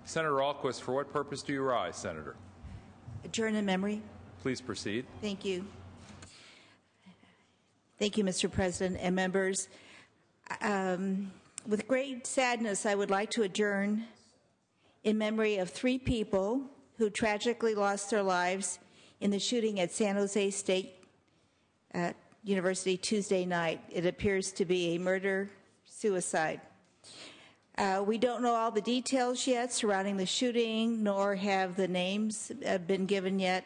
Senator Ahlquist, for what purpose do you rise, Senator? Adjourn in memory. Please proceed. Thank you. Thank you, Mr. President and members. With great sadness, I would like to adjourn in memory of 3 people who tragically lost their lives in the shooting at San Jose State University Tuesday night. It appears to be a murder-suicide. We don't know all the details yet surrounding the shooting, nor have the names been given yet.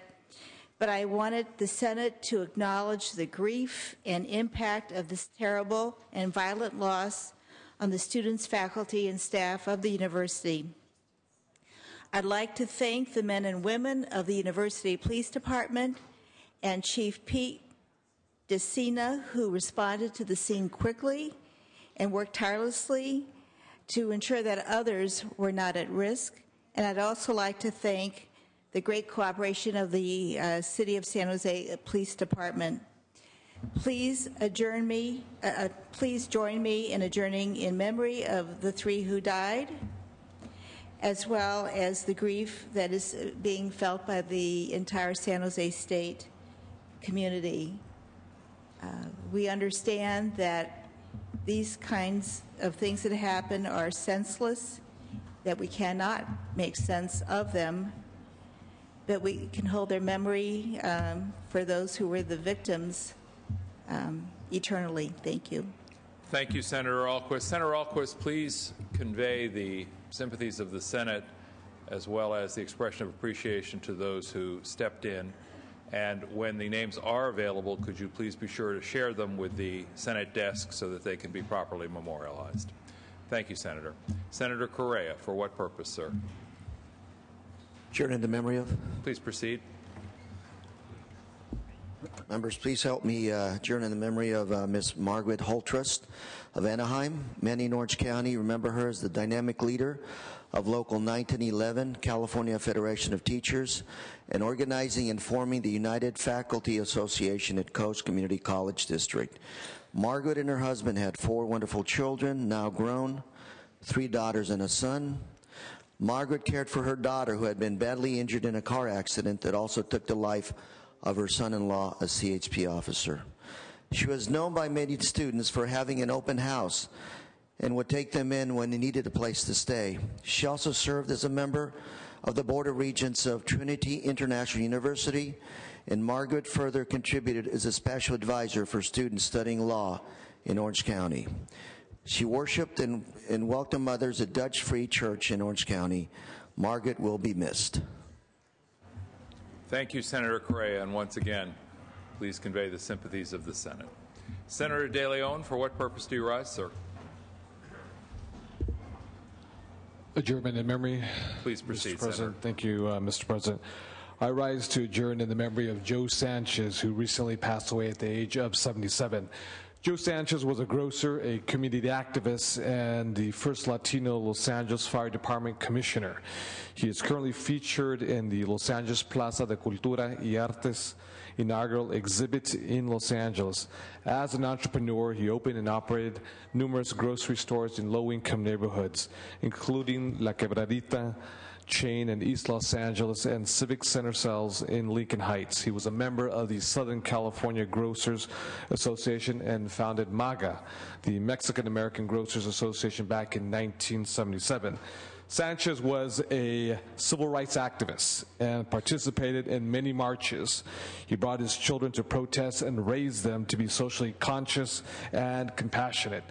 but I wanted the Senate to acknowledge the grief and impact of this terrible and violent loss on the students, faculty, and staff of the university. I'd like to thank the men and women of the University Police Department and Chief Pete DeCina, who responded to the scene quickly and worked tirelessly to ensure that others were not at risk. And I'd also like to thank the great cooperation of the City of San Jose Police Department. Please join me in adjourning in memory of the 3 who died, as well as the grief that is being felt by the entire San Jose State community. We understand that these kinds of things that happen are senseless, that we cannot make sense of them, but we can hold their memory for those who were the victims eternally. Thank you. Thank you, Senator Ahlquist. Senator Ahlquist, please convey the sympathies of the Senate as well as the expression of appreciation to those who stepped in. And when the names are available, could you please be sure to share them with the Senate desk so that they can be properly memorialized? Thank you, Senator. Senator Correa, for what purpose, sir? Adjourn in the memory of? Please proceed. Members, please help me adjourn in the memory of Miss Margaret Holtrust of Anaheim. Many in Orange County remember her as the dynamic leader of Local 1911, California Federation of Teachers, and organizing and forming the United Faculty Association at Coast Community College District. Margaret and her husband had 4 wonderful children, now grown, 3 daughters and a son. Margaret cared for her daughter, who had been badly injured in a car accident that also took the life of her son-in-law, a CHP officer. She was known by many students for having an open house and would take them in when they needed a place to stay. She also served as a member of the Board of Regents of Trinity International University, and Margaret further contributed as a special advisor for students studying law in Orange County. She worshiped and welcomed others at Dutch Free Church in Orange County. Margaret will be missed. Thank you, Senator Correa, and once again, please convey the sympathies of the Senate. Senator De Leon, for what purpose do you rise, sir? Adjournment in memory. Please proceed, Mr. President. Senator. Thank you, Mr. President. I rise to adjourn in the memory of Joe Sanchez, who recently passed away at the age of 77. Joe Sanchez was a grocer, a community activist, and the first Latino Los Angeles Fire Department commissioner. He is currently featured in the Los Angeles Plaza de Cultura y Artes inaugural exhibit in Los Angeles. As an entrepreneur, he opened and operated numerous grocery stores in low-income neighborhoods, including La Quebradita chain in East Los Angeles and Civic Center cells in Lincoln Heights. He was a member of the Southern California Grocers Association and founded MAGA, the Mexican American Grocers Association, back in 1977. Sanchez was a civil rights activist and participated in many marches. He brought his children to protest and raised them to be socially conscious and compassionate.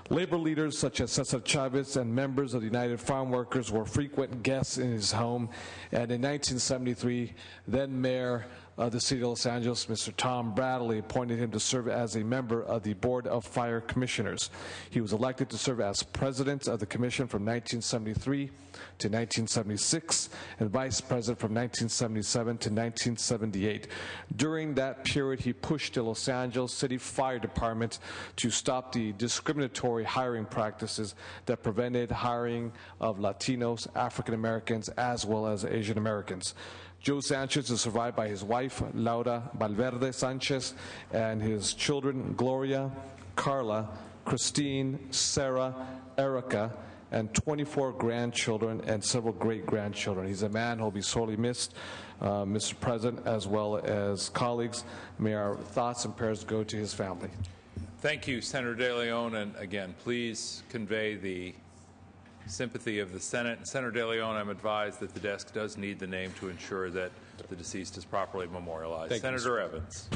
Labor leaders such as Cesar Chavez and members of the United Farm Workers were frequent guests in his home. And in 1973, then Mayor of the City of Los Angeles, Mr. Tom Bradley, appointed him to serve as a member of the Board of Fire Commissioners. He was elected to serve as president of the commission from 1973 to 1976 and vice president from 1977 to 1978. During that period, he pushed the Los Angeles City Fire Department to stop the discriminatory hiring practices that prevented hiring of Latinos, African Americans, as well as Asian Americans. Joe Sanchez is survived by his wife, Laura Valverde Sanchez, and his children, Gloria, Carla, Christine, Sarah, Erica, and 24 grandchildren and several great-grandchildren. He's a man who will be sorely missed, Mr. President, as well as colleagues. May our thoughts and prayers go to his family. Thank you, Senator De Leon, and again, please convey the sympathy of the Senate. Senator De Leon, I'm advised that the desk does need the name to ensure that the deceased is properly memorialized. Senator Evans.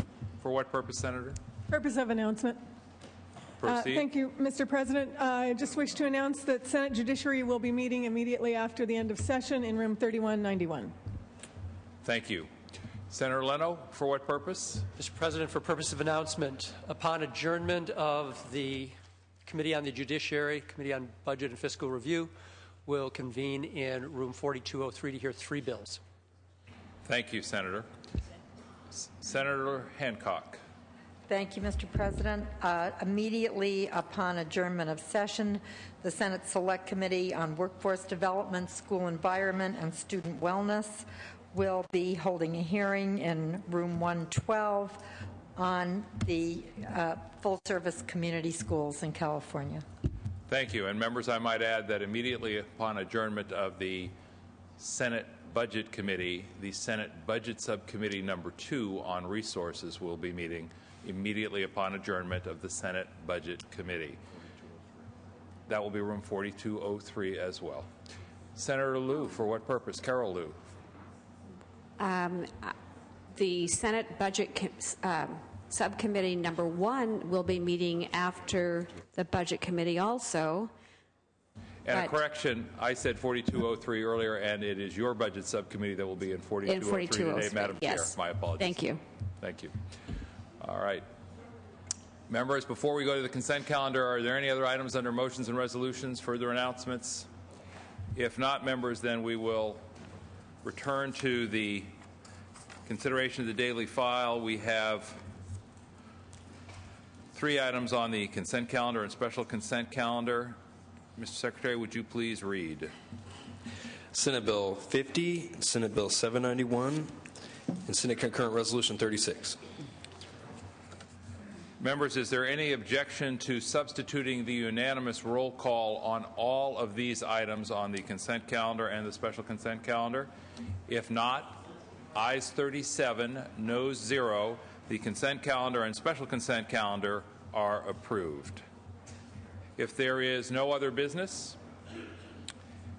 For what purpose, Senator? Purpose of announcement. Proceed. Thank you, Mr. President. I just wish to announce that Senate Judiciary will be meeting immediately after the end of session in room 3191. Thank you. Senator Leno, for what purpose? Mr. President, for purpose of announcement, upon adjournment of the Committee on the Judiciary, Committee on Budget and Fiscal Review, will convene in room 4203 to hear 3 bills. Thank you, Senator. Senator Hancock. Thank you, Mr. President. Immediately upon adjournment of session, the Senate Select Committee on Workforce Development, School Environment, and Student Wellness will be holding a hearing in room 112 on the full-service community schools in California. Thank you. And members, I might add that immediately upon adjournment of the Senate Budget Committee, the Senate Budget Subcommittee number 2 on resources will be meeting immediately upon adjournment of the Senate Budget Committee. That will be room 4203 as well. Senator Liu, for what purpose? Carol Liu. The Senate Budget Subcommittee number 1 will be meeting after the Budget Committee also. And a correction, I said 4203 earlier, and it is your Budget Subcommittee that will be in 4203 today, Madam Chair. My apologies. Thank you. Thank you. All right. Members, before we go to the consent calendar, are there any other items under motions and resolutions, further announcements? If not, members, then we will return to the consideration of the daily file. We have 3 items on the consent calendar and special consent calendar. Mr. Secretary, would you please read? Senate Bill 50, Senate Bill 791, and Senate Concurrent Resolution 36. Members, is there any objection to substituting the unanimous roll call on all of these items on the consent calendar and the special consent calendar? If not, ayes 37, noes 0. The consent calendar and special consent calendar are approved. If there is no other business,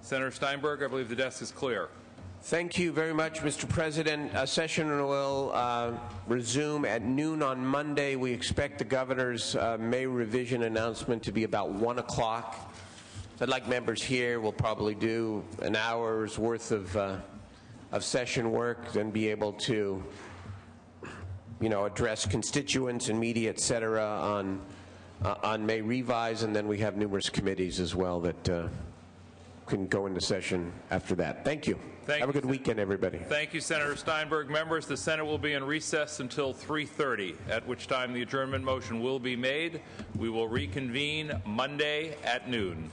Senator Steinberg, I believe the desk is clear. Thank you very much, Mr. President. Session will resume at noon on Monday. We expect the governor's May revision announcement to be about 1 o'clock. I'd like members here. We'll probably do an hour's worth of session work, then be able to, address constituents and media, et cetera, on May revise, and then we have numerous committees as well that can go into session after that. Thank you. Have a good weekend, everybody. Thank you, Senator Steinberg. Members, the Senate will be in recess until 3:30, at which time the adjournment motion will be made. We will reconvene Monday at noon.